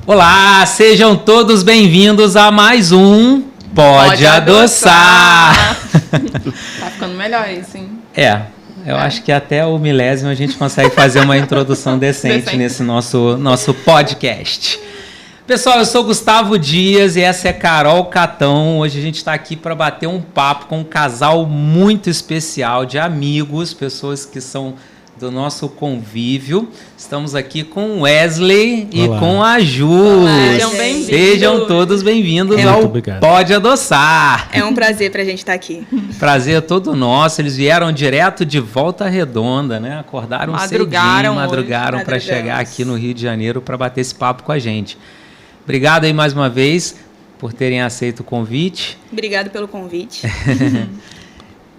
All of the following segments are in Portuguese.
Olá, sejam todos bem-vindos a mais um Pode Adoçar. Tá ficando melhor isso, hein? Eu acho que até o milésimo a gente consegue fazer uma introdução decente nesse nosso podcast. Pessoal, eu sou Gustavo Dias e essa é Carol Catão. Hoje a gente está aqui para bater um papo com um casal muito especial de amigos, pessoas que são do nosso convívio. Estamos aqui com o Wesley e com a Ju. Sejam bem-vindos. Sejam todos bem-vindos ao Pode Adoçar. É um prazer pra gente estar aqui. Prazer é todo nosso. Eles vieram direto de Volta Redonda, né? Acordaram cedinho, madrugaram para chegar aqui no Rio de Janeiro para bater esse papo com a gente. Obrigado aí mais uma vez por terem aceito o convite. Obrigado pelo convite.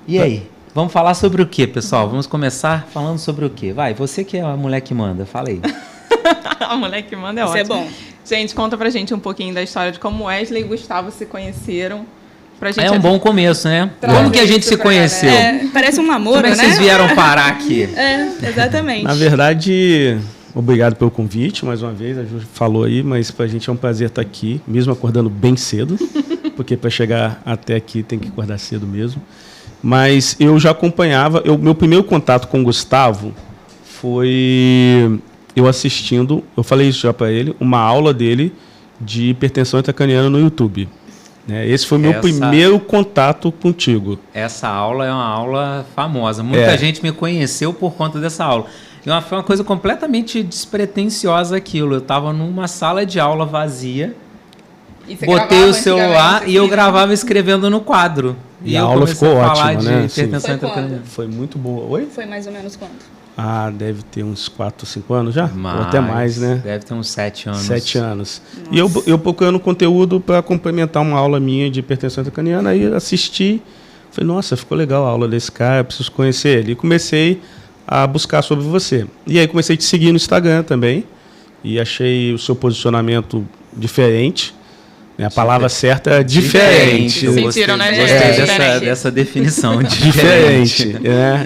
E aí? Vamos falar sobre o quê, pessoal? Vamos começar falando sobre o quê? Vai, você que é a mulher que manda, fala aí. A mulher que manda é ótimo. Isso é bom. Gente, conta pra gente um pouquinho da história de como Wesley e Gustavo se conheceram. Pra gente um bom começo, né? Como que a gente se conheceu? Parece um namoro, né? Como é que vocês vieram parar aqui? Exatamente. Na verdade, obrigado pelo convite, mais uma vez, a Ju falou aí, mas pra gente é um prazer estar aqui, mesmo acordando bem cedo, porque para chegar até aqui tem que acordar cedo mesmo. Mas eu já acompanhava, meu primeiro contato com o Gustavo foi eu assistindo, eu falei isso já para ele, uma aula dele de hipertensão intracraniana no YouTube. Esse foi meu primeiro contato contigo. Essa aula é uma aula famosa. Muita gente me conheceu por conta dessa aula. E foi uma coisa completamente despretensiosa aquilo. Eu estava numa sala de aula vazia, botei o celular e eu gravava escrevendo no quadro. E a aula ficou ótima, né? Foi muito boa. Oi? Foi mais ou menos quanto? Deve ter uns 4, 5 anos já? Ou até mais, né? Deve ter uns 7 anos. 7 anos. Nossa. E eu procurando conteúdo para complementar uma aula minha de hipertensão intracraniana, aí assisti, falei, nossa, ficou legal a aula desse cara, preciso conhecer ele. E comecei a buscar sobre você. E aí comecei a te seguir no Instagram também, e achei o seu posicionamento diferente. A palavra certa é diferente. Sentiram, né? Gostei dessa definição. Diferente.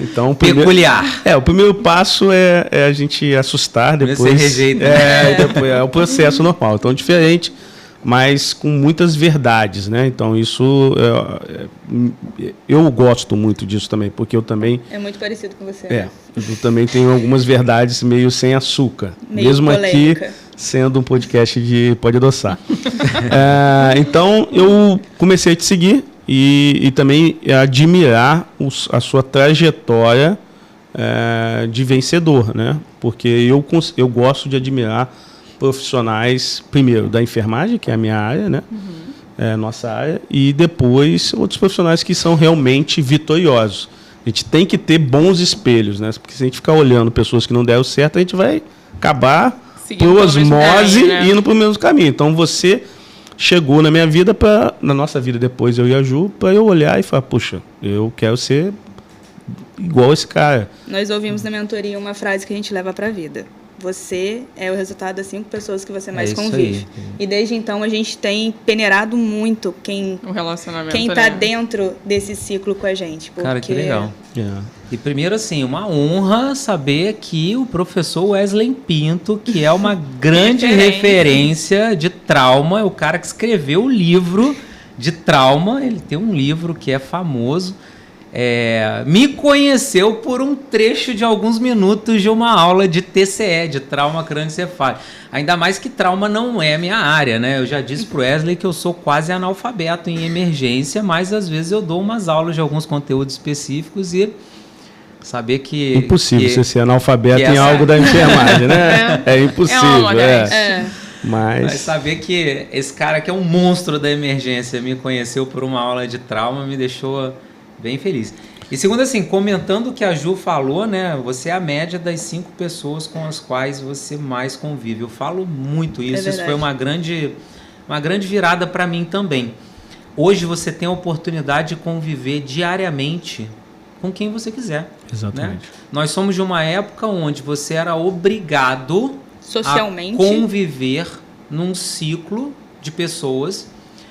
Então, peculiar. O primeiro passo é a gente assustar, depois você rejeita. Depois é o processo normal. Então, diferente, mas com muitas verdades, né? Então, isso eu gosto muito disso também, porque eu também... É muito parecido com você. Eu também tenho algumas verdades meio sem açúcar. Meio mesmo polêmica. Aqui, sendo um podcast de Pode Adoçar. Então, eu comecei a te seguir e também admirar a sua trajetória de vencedor, né? Porque eu gosto de admirar profissionais, primeiro, da enfermagem, que é a minha área, né? Nossa área, e depois outros profissionais que são realmente vitoriosos. A gente tem que ter bons espelhos, né? Porque se a gente ficar olhando pessoas que não deram certo, a gente vai acabar por osmose e indo para o mesmo caminho. Então, você chegou na minha vida, na nossa vida depois, eu e a Ju, para eu olhar e falar, puxa, eu quero ser igual esse cara. Nós ouvimos na mentoria uma frase que a gente leva para a vida. Você é o resultado das 5 pessoas que você mais convive. E desde então a gente tem peneirado muito quem está dentro desse ciclo com a gente. Porque... Cara, que legal. E primeiro, assim, uma honra saber que o professor Wesley Pinto, que é uma grande referência de trauma, é o cara que escreveu o livro de trauma. Ele tem um livro que é famoso. Me conheceu por um trecho de alguns minutos de uma aula de TCE, de trauma crânioencefálico. Ainda mais que trauma não é a minha área, né? Eu já disse pro Wesley que eu sou quase analfabeto em emergência, mas às vezes eu dou umas aulas de alguns conteúdos específicos e saber que... Impossível você ser analfabeto em algo da enfermagem, né? É impossível. Mas saber que esse cara que é um monstro da emergência me conheceu por uma aula de trauma me deixou... bem feliz. E segundo, assim, comentando o que a Ju falou, né? Você é a média das 5 pessoas com as quais você mais convive. Eu falo muito isso. Isso foi uma grande virada para mim também. Hoje você tem a oportunidade de conviver diariamente com quem você quiser. Exatamente. Né? Nós somos de uma época onde você era obrigado socialmente a conviver num ciclo de pessoas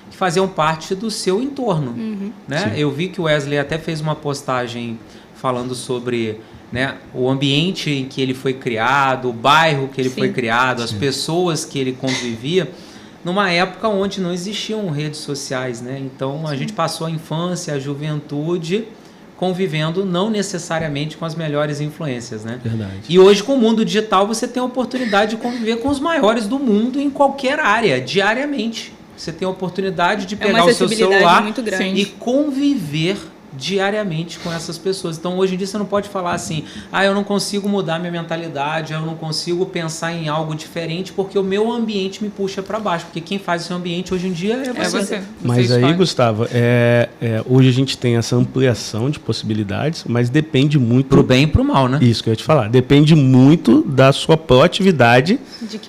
que faziam parte do seu entorno. Né? Eu vi que o Wesley até fez uma postagem falando sobre né? O ambiente em que ele foi criado, o bairro que ele foi criado, as pessoas que ele convivia, numa época onde não existiam redes sociais, né? Então a gente passou a infância, a juventude convivendo não necessariamente com as melhores influências, né? Verdade. E hoje, com o mundo digital, você tem a oportunidade de conviver com os maiores do mundo em qualquer área, diariamente. Você tem a oportunidade de pegar o seu celular e conviver diariamente com essas pessoas. Então, hoje em dia, você não pode falar assim, eu não consigo mudar minha mentalidade, eu não consigo pensar em algo diferente, porque o meu ambiente me puxa para baixo. Porque quem faz o seu ambiente hoje em dia é você. Mas aí, Gustavo, hoje a gente tem essa ampliação de possibilidades, mas depende muito... Pro bem e pro mal, né? Isso que eu ia te falar. Depende muito da sua proatividade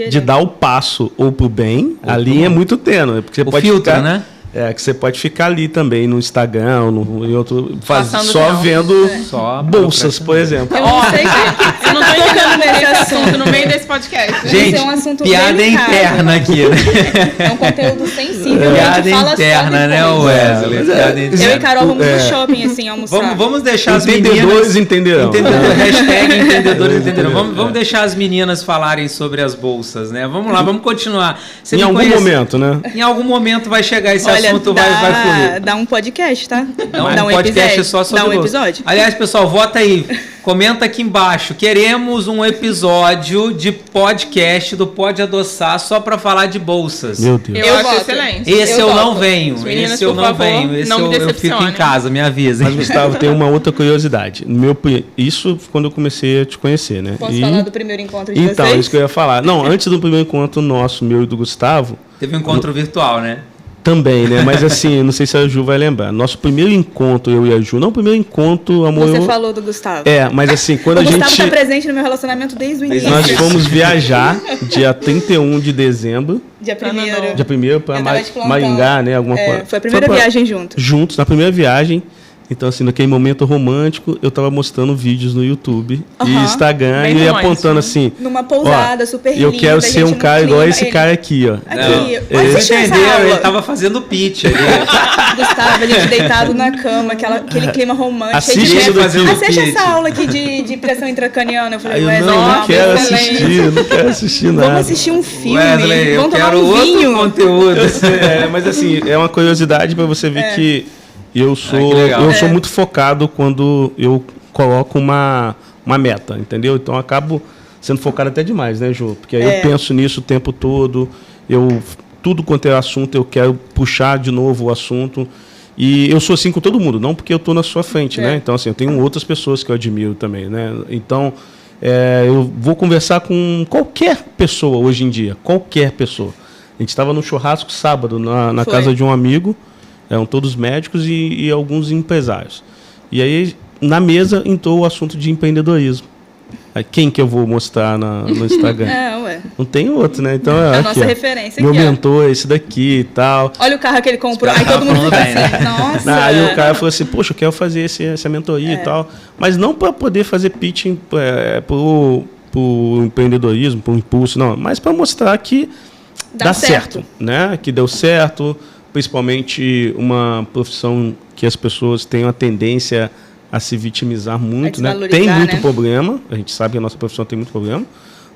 de dar o passo ou pro bem. A linha é muito tênue. Porque você pode filtro, ficar, né? Que você pode ficar ali também no Instagram, em outro, só não. vendo bolsas, por exemplo. Eu não sei que eu não tô tocando nesse assunto no meio desse podcast. Gente, é um assunto piada delicado. interna aqui, né? É um conteúdo sensível. Piada interna, né, Wesley? Eu e Carol vamos no shopping, assim, almoçar. Vamos deixar as Entendedores meninas... entenderão. Hashtag entendedores entenderão. Vamos deixar as meninas falarem sobre as bolsas, né? Vamos lá, vamos continuar. Em algum momento, né? Em algum momento vai chegar esse assunto, vai fluir. Dá um podcast, tá? Dá um podcast só sobre Dá um episódio. Aliás, pessoal, vota aí. Comenta aqui embaixo. Queremos um episódio de podcast do Pode Adoçar só para falar de bolsas. Meu Deus. Eu acho excelente. Esse eu não voto. venho. Meninas, Esse eu por não favor, venho. Esse não me eu fico em casa, me avisa. Mas, Gustavo, tem uma outra curiosidade. Isso quando eu comecei a te conhecer, né? Posso falar do primeiro encontro de então, vocês? isso que eu ia falar. Não, antes do primeiro encontro nosso, meu e do Gustavo... Teve um encontro virtual, né? Também, né? Mas assim, não sei se a Ju vai lembrar. Nosso primeiro encontro, eu e a Ju, não o primeiro encontro, amor... Você falou do Gustavo. Mas assim, quando o a gente... O Gustavo está presente no meu relacionamento desde o início. Nós fomos viajar dia 31 de dezembro. Dia 1º. Dia 1º para Maringá, né? Alguma coisa. Foi a primeira viagem juntos. Juntos, na primeira viagem. Então, assim, naquele momento romântico, eu tava mostrando vídeos no YouTube e Instagram bem e apontando assim... Numa pousada super linda. Eu quero ser um cara igual esse cara aqui, ó. Aqui, vocês entenderam? Ele tava fazendo pitch ali. Gustavo, a gente deitado na cama, aquele clima romântico. Assiste essa aula aqui de pressão intracraniana. Eu falei, Wesley, não quero assistir nada. Vamos assistir um filme. Wesley, vamos eu tomar quero um vinho. outro conteúdo. Mas assim, é uma curiosidade para você ver que eu sou muito focado quando eu coloco uma meta, entendeu? Então eu acabo sendo focado até demais, né, Ju? Porque aí eu penso nisso o tempo todo, tudo quanto é assunto eu quero puxar de novo o assunto. E eu sou assim com todo mundo, não porque eu estou na sua frente, né? Então assim, eu tenho outras pessoas que eu admiro também, né? Então eu vou conversar com qualquer pessoa hoje em dia, qualquer pessoa. A gente estava no churrasco sábado na casa de um amigo. Eram todos médicos e alguns empresários. E aí, na mesa, entrou o assunto de empreendedorismo. Quem que eu vou mostrar no Instagram? Não tem outro, né? Então, a nossa referência meu aqui, mentor, esse daqui e tal. Olha o carro que ele comprou. Aí todo mundo fica assim, nossa. Aí o cara falou assim, poxa, eu quero fazer essa mentoria e tal. Mas não para poder fazer pitching pro empreendedorismo, pro impulso, não. Mas para mostrar que dá certo, né? Que deu certo. Principalmente uma profissão que as pessoas têm uma tendência a se vitimizar muito, né? Tem muito problema, a gente sabe que a nossa profissão tem muito problema,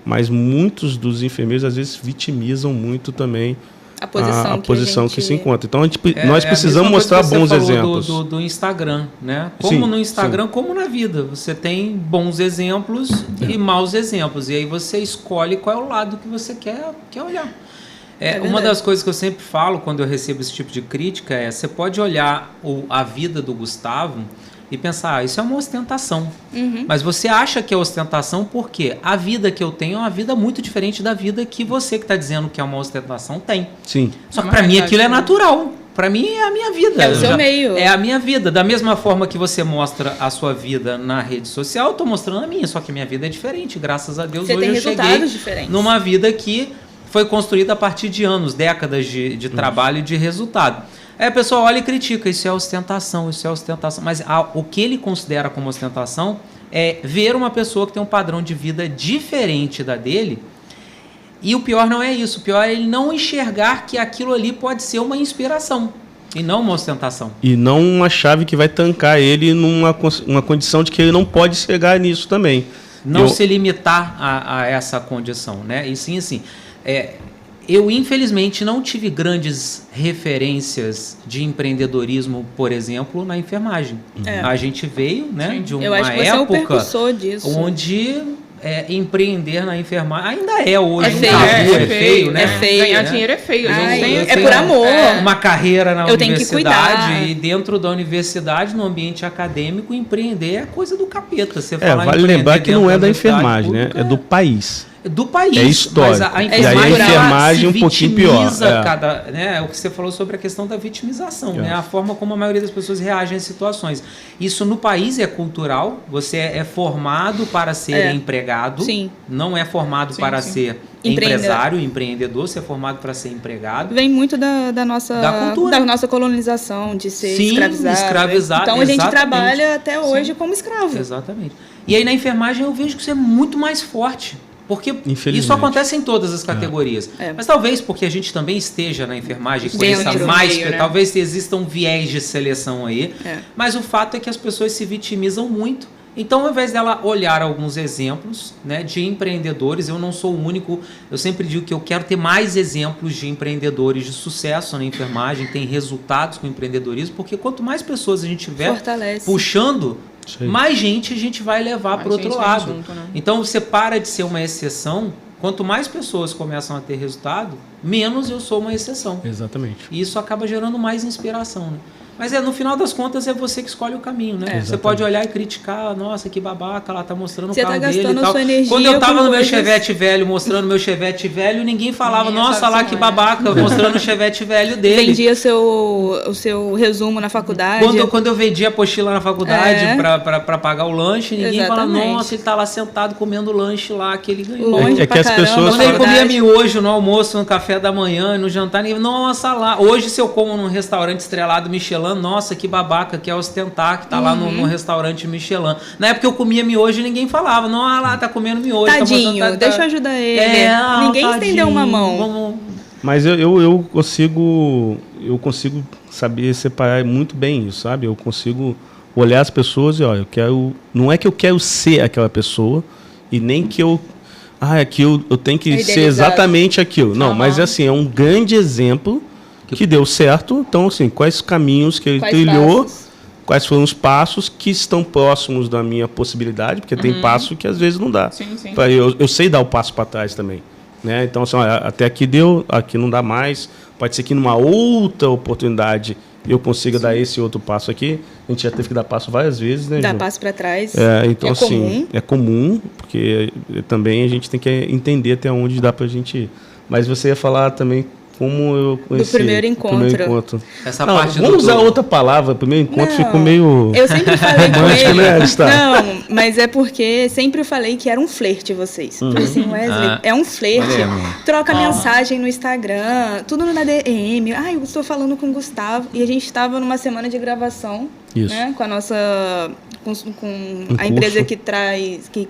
mas muitos dos enfermeiros às vezes vitimizam muito também a posição que se encontra. Então nós precisamos mostrar bons exemplos. Do Instagram, né? Como no Instagram, como na vida. Você tem bons exemplos e maus exemplos. E aí você escolhe qual é o lado que você quer olhar. Uma das coisas que eu sempre falo quando eu recebo esse tipo de crítica você pode olhar a vida do Gustavo e pensar, isso é uma ostentação. Mas você acha que é ostentação porque a vida que eu tenho é uma vida muito diferente da vida que você que está dizendo que é uma ostentação tem. Sim. Só que para mim aquilo é natural. Para mim é a minha vida. É o seu meio. É a minha vida. Da mesma forma que você mostra a sua vida na rede social, eu estou mostrando a minha. Só que a minha vida é diferente. Graças a Deus, você hoje tem eu cheguei numa vida que foi construída a partir de anos, décadas de trabalho e de resultado. Aí a pessoa olha e critica, isso é ostentação. Mas o que ele considera como ostentação é ver uma pessoa que tem um padrão de vida diferente da dele. E o pior não é isso, o pior é ele não enxergar que aquilo ali pode ser uma inspiração. E não uma ostentação. E não uma chave que vai tancar ele numa uma condição de que ele não pode chegar nisso também. Não se limitar a essa condição, né? E sim, assim, eu infelizmente não tive grandes referências de empreendedorismo, por exemplo, na enfermagem. A gente veio, né, de uma época onde empreender na enfermagem ainda é hoje é feio, né? É feio. Ganhar dinheiro é feio. É por amor. Uma carreira na universidade, tenho que cuidar. e dentro da universidade, no ambiente acadêmico, empreender é coisa do capeta. Você vale lembrar que não é da enfermagem, né? É do país. Do país. É histórico. Mas a enfermagem um pouquinho pior. O que você falou sobre a questão da vitimização, né? A forma como a maioria das pessoas reagem às situações. Isso no país é cultural. Você é formado para ser empregado. Sim. Não é formado para ser empresário, empreendedor. Você é formado para ser empregado. Vem muito da nossa colonização, de ser escravizado. Então a gente trabalha até hoje como escravo. Exatamente. E aí na enfermagem eu vejo que isso é muito mais forte. Porque isso acontece em todas as categorias. Mas talvez porque a gente também esteja na enfermagem, conheça mais, né? Talvez exista um viés de seleção aí. Mas o fato é que as pessoas se vitimizam muito. Então, ao invés dela olhar alguns exemplos, né, de empreendedores, eu não sou o único, eu sempre digo que eu quero ter mais exemplos de empreendedores de sucesso na enfermagem, tem resultados com o empreendedorismo, porque quanto mais pessoas a gente tiver puxando, mais gente a gente vai levar para o outro lado. Junto, né? Então você para de ser uma exceção. Quanto mais pessoas começam a ter resultado, menos eu sou uma exceção. Exatamente. E isso acaba gerando mais inspiração, né? Mas no final das contas é você que escolhe o caminho, né? Você pode olhar e criticar, nossa, que babaca, ela tá mostrando o carro dele e tal. Quando eu tava no meu Chevette velho, mostrando meu Chevette velho, ninguém falava, nossa, lá que babaca, mostrando o Chevette velho dele. Vendia o seu resumo na faculdade. Quando eu vendia a apostila na faculdade pra pagar o lanche, ninguém falava, nossa, ele tá lá sentado comendo o lanche lá que ele ganhou. Longe que as pessoas quando ele comia miojo no almoço, no café da manhã, no jantar, ninguém, nossa, lá. Hoje, se eu como num restaurante estrelado Michelin, nossa, que babaca, que é ostentar, que tá lá no restaurante Michelin. Na época eu comia miojo e ninguém falava, não, lá, tá comendo miojo. Tadinho, deixa eu ajudar ele. Ninguém estendeu uma mão. Mas eu consigo saber separar muito bem isso, sabe? Eu consigo olhar as pessoas e, olha, não é que eu quero ser aquela pessoa e nem que eu tenho que ser exatamente aquilo. Não, mas assim, é um grande exemplo que deu certo. Então, assim, quais caminhos que ele trilhou, quais foram os passos que estão próximos da minha possibilidade, porque tem passo que às vezes não dá. Sim. Eu sei dar o passo para trás também, né? Então, assim, até aqui deu, aqui não dá mais. Pode ser que numa outra oportunidade eu consiga dar esse outro passo aqui. A gente já teve que dar passo várias vezes, né? Dar passo para trás. Então, assim, é comum, porque também a gente tem que entender até onde dá para a gente ir. Mas você ia falar também como eu conheci. Do primeiro encontro. Essa parte vamos usar outra palavra. Primeiro encontro ficou meio... Eu sempre falei com ele... Né, não, mas é porque sempre eu falei que era um flerte vocês. Falei assim, Wesley, é um flerte. Troca mensagem no Instagram, tudo na DM. Eu estou falando com o Gustavo. E a gente estava numa semana de gravação, né, com a nossa... com a empresa que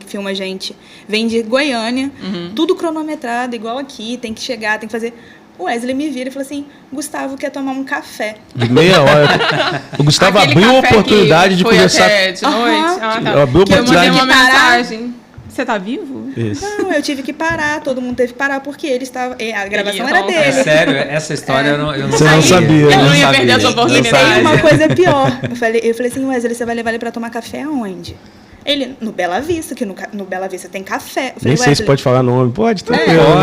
filma a gente. Vem de Goiânia, tudo cronometrado, igual aqui. Tem que chegar, tem que fazer... O Wesley me vira e falou assim, Gustavo quer tomar um café. De meia hora. O Gustavo abriu a oportunidade de conversar. Até de noite. Abriu a oportunidade. Eu mandei uma mensagem. Você tá vivo? Isso. Não, eu tive que parar, todo mundo teve que parar, porque ele estava... A gravação era dele. É sério, essa história eu não Você não sabia. Eu não ia perder essa oportunidade. E uma coisa pior. Eu falei assim, Wesley, você vai levar ele pra tomar café aonde? Ele, no Bela Vista, que no Bela Vista tem café. Eu falei, nem sei se pode falar nome. Pode, tá?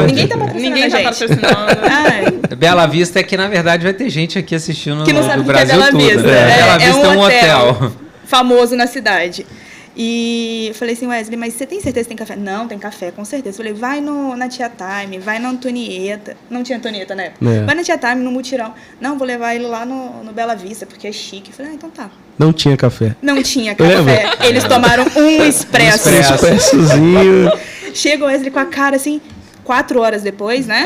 Ninguém tá patrocinando. Bela Vista é que, na verdade, vai ter gente aqui assistindo que não sabe do Brasil Bela tudo. Vista. Bela Vista é um hotel famoso na cidade. E eu falei assim, Wesley, mas você tem certeza que tem café? Não, tem café, com certeza. Eu falei, vai na Tia Time, vai na Antonieta. Não tinha Antonieta na época. Vai na Tia Time, no Mutirão. Não, vou levar ele lá no Bela Vista, porque é chique. Eu falei, então tá. Não tinha café. Não tinha café. Eles tomaram um expresso. Um expressozinho. Chega o Wesley com a cara assim, 4 horas depois, né?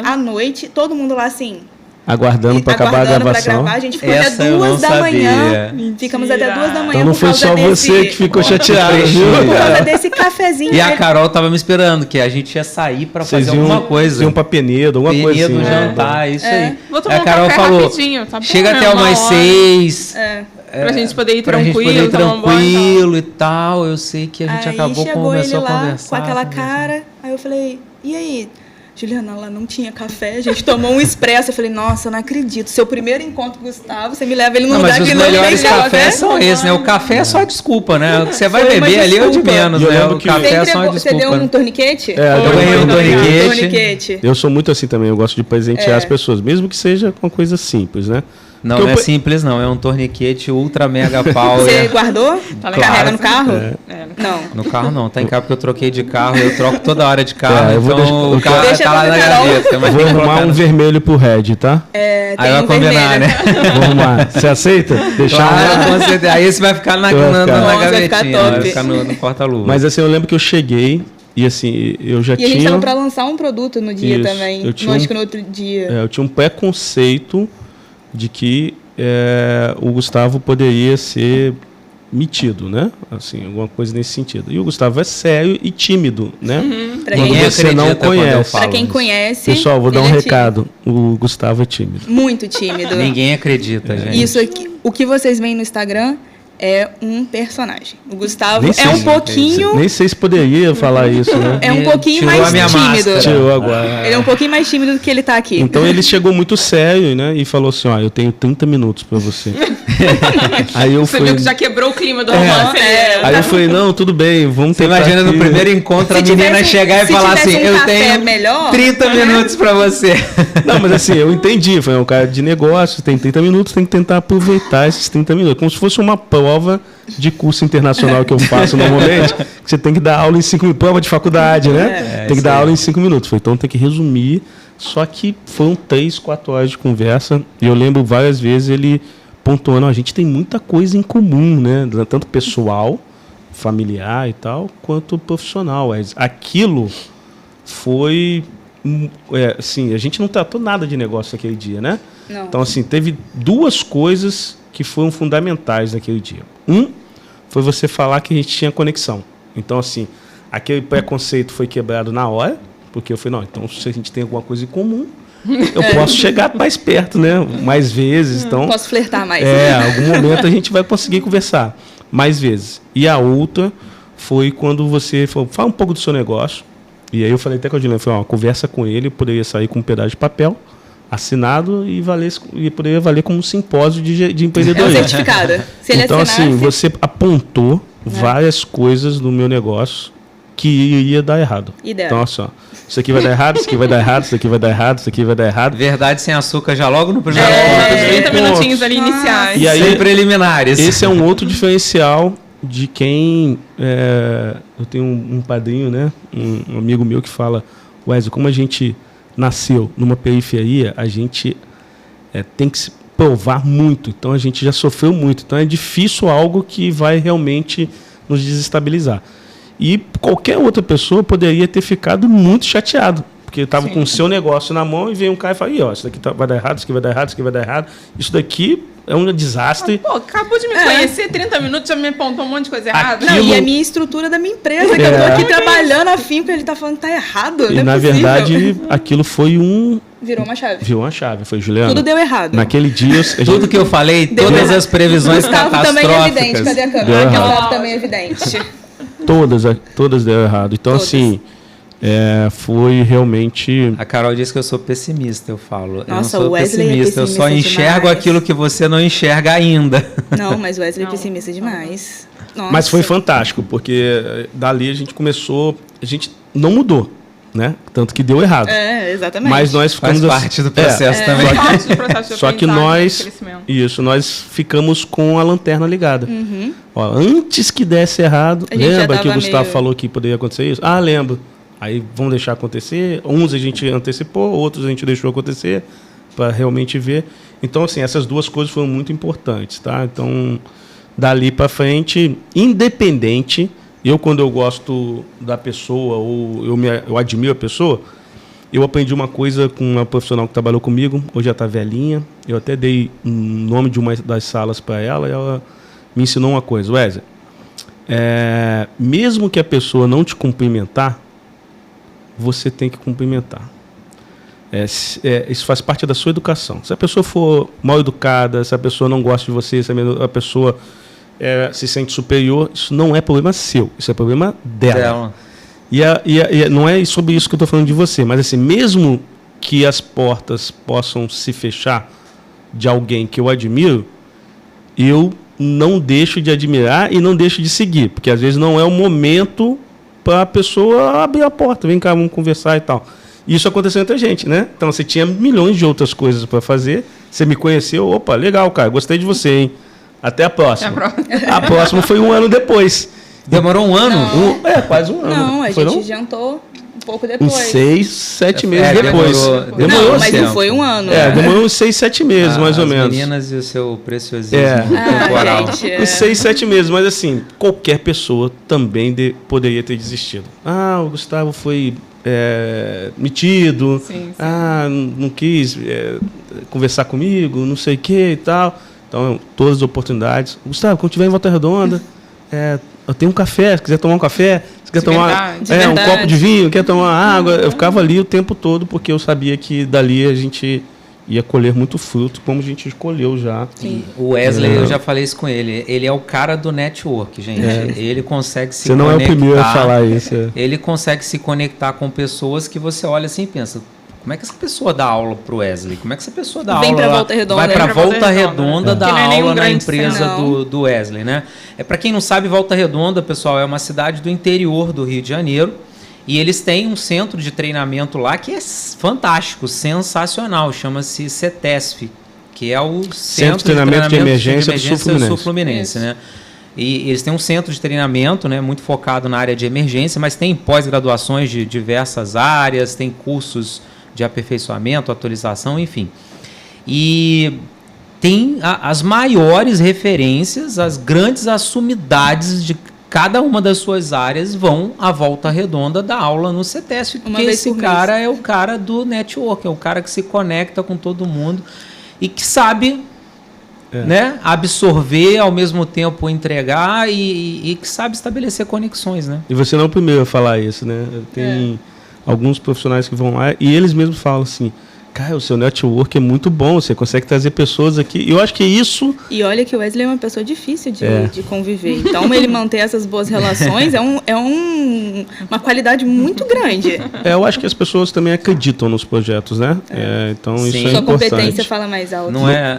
À noite, todo mundo lá assim... Aguardando para acabar a gravação. Gravar, a gente ficou até 2 da manhã. Ficamos até 2 da manhã. Então não foi só você que ficou chateado, viu? Por causa desse cafezinho. E a Carol tava me esperando, que a gente ia sair para fazer alguma coisa. Iam pra Penedo, alguma coisa assim. Jantar, isso aí. Vou tomar a Carol falou, rapidinho, tá bom? Chega até umas 6. Pra gente poder ir tranquilo e tal. Eu sei que a gente acabou começou a conversar. Com aquela cara. Aí eu falei, e aí? Juliana, ela não tinha café, a gente tomou um expresso. Eu falei, nossa, eu não acredito. Seu primeiro encontro com o Gustavo, você me leva ele num lugar que não tem café. Mas os melhores cafés são esses, né? O café é só desculpa, né? O que você vai beber ali é o de menos, né? O café é só desculpa. Você deu um torniquete? Eu ganhei um torniquete. Eu sou muito assim também, eu gosto de presentear as pessoas, mesmo que seja uma coisa simples, né? Não, não é simples não, é um torniquete ultra mega power. Você guardou? Carrega no carro? Não. No carro não, tá em casa porque eu troquei de carro, eu troco toda hora de carro, então o carro deixa tá lá na gaveta. Vou arrumar um vermelho pro Red, tá? Aí vai combinar, né? Vou arrumar. Você aceita? Claro, com certeza. Aí você vai ficar na gavetinha, vai ficar no porta-luva. Mas assim, eu lembro que eu cheguei e assim, eu já tinha... E a gente tava pra lançar um produto no dia também, acho que no outro dia. Eu tinha um preconceito de que o Gustavo poderia ser metido, né? Assim, alguma coisa nesse sentido. E o Gustavo é sério e tímido, né? Quando você não conhece. Para quem conhece... Pessoal, vou dar um recado. O Gustavo é tímido. Muito tímido. Ninguém acredita, gente. Isso aqui, o que vocês veem no Instagram é um personagem. O Gustavo é um pouquinho... Nem sei se poderia falar isso, né? É um pouquinho mais tímido. Tirou agora. Ele é um pouquinho mais tímido do que ele tá aqui. Então ele chegou muito sério, né? E falou assim, ó, eu tenho 30 minutos pra você. Aí eu Você viu que já quebrou o clima do romance. Aí eu falei, não, tudo bem, vamos tentar. Você imagina no primeiro encontro a menina chegar e falar assim, eu tenho 30 minutos pra você. Não, mas assim, eu entendi. Foi um cara de negócio, tem 30 minutos, tem que tentar aproveitar esses 30 minutos. Como se fosse uma prova de curso internacional que eu faço normalmente, que você tem que dar aula em 5 minutos, prova de faculdade, né? Tem que dar aula em 5 minutos. Então tem que resumir. Só que foram 3, 4 horas de conversa. E eu lembro várias vezes ele pontuando, a gente tem muita coisa em comum, né? Tanto pessoal, familiar e tal, quanto profissional. Aquilo foi... assim, a gente não tratou nada de negócio naquele dia, né? Não. Então, assim, teve 2 coisas que foram fundamentais naquele dia. Foi você falar que a gente tinha conexão. Então, assim, aquele preconceito foi quebrado na hora, porque eu falei, não, então se a gente tem alguma coisa em comum, eu posso chegar mais perto, né? Mais vezes. Então, posso flertar mais. Algum momento a gente vai conseguir conversar mais vezes. E a outra foi quando você falou, fala um pouco do seu negócio. E aí eu falei até com a Juliana, falei, conversa com ele, poderia sair com um pedaço de papel assinado e poderia valer como um simpósio de empreendedorismo. É um certificado. Se ele então, assinasse... assim, você apontou várias coisas no meu negócio que ia dar errado. Então, olha só, isso aqui vai dar errado, isso aqui vai dar errado, isso aqui vai dar errado, isso aqui vai dar errado. Verdade sem açúcar já logo no primeiro ponto. 30 minutinhos ali iniciais. E aí, sem preliminares. Esse é um outro diferencial de quem... eu tenho um padrinho, né? Um amigo meu que fala, Wesley, como a gente nasceu numa periferia, a gente tem que se provar muito. Então, a gente já sofreu muito. Então, é difícil algo que vai realmente nos desestabilizar. E qualquer outra pessoa poderia ter ficado muito chateado, porque estava com o seu negócio na mão e veio um cara e fala, isso daqui vai dar errado, isso aqui vai dar errado, isso aqui vai dar errado. Isso daqui é um desastre. Acabou de me conhecer, 30 minutos já me apontou um monte de coisa errada. Não, e a minha estrutura da minha empresa, que eu tô aqui trabalhando afinco, ele tá falando que tá errado. E na verdade, aquilo foi Virou uma chave. Virou uma chave, foi Juliana. Tudo deu errado. Naquele dia... Tudo que eu falei, todas as previsões catastróficas. Também é evidente, cadê a câmera? Gustavo também é evidente. Todas deram errado. Então, assim, foi realmente... A Carol disse que eu sou pessimista, eu falo. Nossa, eu não sou o Wesley pessimista, eu só enxergo demais. aquilo que você não enxerga ainda. Não, mas o Wesley é pessimista demais. Nossa. Mas foi fantástico, porque dali a gente começou... A gente não mudou, né? Tanto que deu errado. Exatamente. Mas nós ficamos... Faz parte do processo também. Parte do processo de só que nós ficamos com a lanterna ligada. Ó, antes que desse errado, lembra que o Gustavo falou que poderia acontecer isso? Lembro. Aí vamos deixar acontecer. Uns a gente antecipou, outros a gente deixou acontecer para realmente ver. Então, assim, essas 2 coisas foram muito importantes, tá? Então, dali para frente, independente, quando eu gosto da pessoa ou eu admiro a pessoa, eu aprendi uma coisa com uma profissional que trabalhou comigo, hoje ela está velhinha, eu até dei o nome de uma das salas para ela e ela me ensinou uma coisa. Wesley, mesmo que a pessoa não te cumprimentar, você tem que cumprimentar. Isso faz parte da sua educação. Se a pessoa for mal educada, se a pessoa não gosta de você, se a pessoa se sente superior, isso não é problema seu, isso é problema dela. E não é sobre isso que eu estou falando de você, mas assim, mesmo que as portas possam se fechar de alguém que eu admiro, eu não deixo de admirar e não deixo de seguir, porque às vezes não é o momento para a pessoa abrir a porta, vem cá, vamos conversar e tal. Isso aconteceu entre a gente, né? Então você tinha milhões de outras coisas para fazer, você me conheceu, opa, legal, cara, gostei de você, hein? Até a próxima. A próxima foi 1 ano depois. Demorou 1 ano? Quase 1 ano. Não, a gente jantou um pouco depois. Uns 6, 7 meses depois. Demorou mas não foi 1 ano. Demorou uns 6, 7 meses, mais ou menos. As meninas e o seu preciosismo temporal. Gente, uns 6, 7 meses, mas assim, qualquer pessoa também poderia ter desistido. O Gustavo foi metido, sim. Não quis conversar comigo, não sei o que e tal. Então, todas as oportunidades. Gustavo, quando estiver em Volta Redonda, eu tenho um café, se quiser tomar um café, se quer tomar um copo de vinho, quer tomar água. Eu ficava ali o tempo todo, porque eu sabia que dali a gente ia colher muito fruto, como a gente colheu já. Sim. O Wesley, eu já falei isso com ele, ele é o cara do network, gente. Ele consegue se conectar. Você não é o primeiro a falar isso. Ele consegue se conectar com pessoas que você olha assim e pensa, como é que essa pessoa dá aula pro Wesley? Como é que essa pessoa dá aula? Vai para Volta Redonda dar aula na empresa do Wesley, né? Para quem não sabe, Volta Redonda, pessoal, é uma cidade do interior do Rio de Janeiro. E eles têm um centro de treinamento lá que é fantástico, sensacional. Chama-se CETESF, que é o Centro de Treinamento de Emergência do Sul Fluminense, né? E eles têm um centro de treinamento, né, muito focado na área de emergência, mas tem pós-graduações de diversas áreas, tem cursos de aperfeiçoamento, atualização, enfim. E tem as maiores referências, as grandes assumidades de cada uma das suas áreas vão à Volta Redonda dar aula no CETESF, porque esse cara é o cara do network, é o cara que se conecta com todo mundo e que sabe né, absorver, ao mesmo tempo entregar e que sabe estabelecer conexões, né? E você não é o primeiro a falar isso, né? Tem alguns profissionais que vão lá e eles mesmos falam assim, cara, o seu network é muito bom, você consegue trazer pessoas aqui. E eu acho que isso... E olha que o Wesley é uma pessoa difícil de conviver. Então, ele manter essas boas relações uma qualidade muito grande. Eu acho que as pessoas também acreditam nos projetos, né? Então, sim. Isso é Sua importante. competência fala mais alto.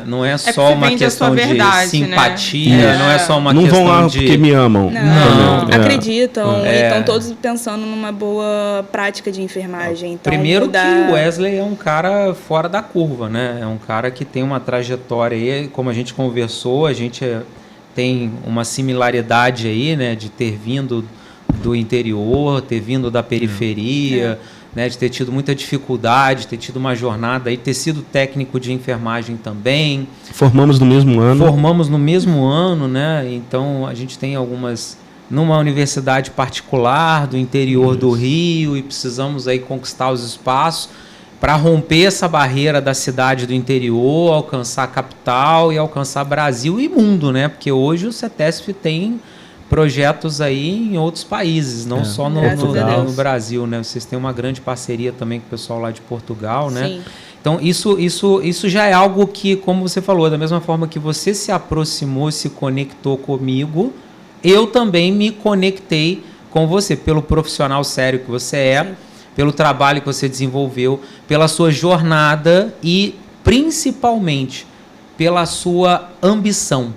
Não é só uma questão de simpatia, né? Não é só uma não questão vão lá de... porque me amam. Não. Acreditam. E estão todos pensando numa boa prática de enfermagem. Então, primeiro que o Wesley é um cara fora da curva, né? É um cara que tem uma trajetória aí, como a gente conversou, a gente tem uma similaridade aí, né? De ter vindo do interior, ter vindo da periferia, né? De ter tido muita dificuldade, ter tido uma jornada aí, ter sido técnico de enfermagem também. Formamos no mesmo ano, né? Então a gente tem algumas numa universidade particular do interior do Rio e precisamos aí conquistar os espaços para romper essa barreira da cidade do interior, alcançar a capital e alcançar Brasil e mundo, né? Porque hoje o CETESF tem projetos aí em outros países, não só no Brasil, né? Vocês têm uma grande parceria também com o pessoal lá de Portugal, né? Sim. Então isso já é algo que, como você falou, da mesma forma que você se aproximou, se conectou comigo, eu também me conectei com você, pelo profissional sério que você é. Sim. Pelo trabalho que você desenvolveu, pela sua jornada e, principalmente, pela sua ambição.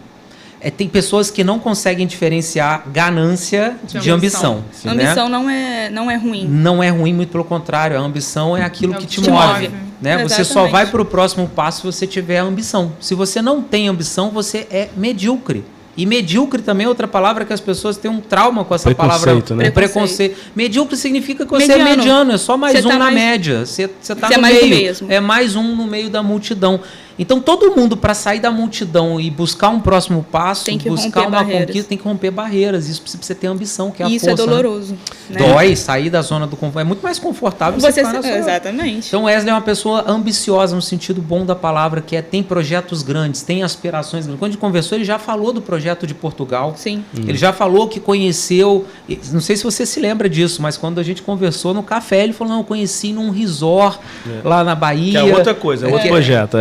Tem pessoas que não conseguem diferenciar ganância de ambição. A ambição não é ruim. Não é ruim, muito pelo contrário. A ambição é aquilo que te move. Né? Você só vai para o próximo passo se você tiver ambição. Se você não tem ambição, você é medíocre. E medíocre também é outra palavra que as pessoas têm um trauma com essa palavra. Né? Preconceito. Medíocre significa que você é mediano, é só mais um na média. Você está no meio. É mais um no meio da multidão. Então, todo mundo, para sair da multidão e buscar um próximo passo, buscar uma conquista, tem que romper barreiras. Isso precisa ter ambição, que é a força. Isso é doloroso. Né? Dói, sair da zona do conforto. É muito mais confortável você ficar na sua... Exatamente. Então, Wesley é uma pessoa ambiciosa, no sentido bom da palavra, que tem projetos grandes, tem aspirações grandes. Quando a gente conversou, ele já falou do projeto de Portugal. Sim. Ele já falou que conheceu... Não sei se você se lembra disso, mas quando a gente conversou no café, ele falou, não, eu conheci num resort lá na Bahia. Que é outra coisa, é outro projeto.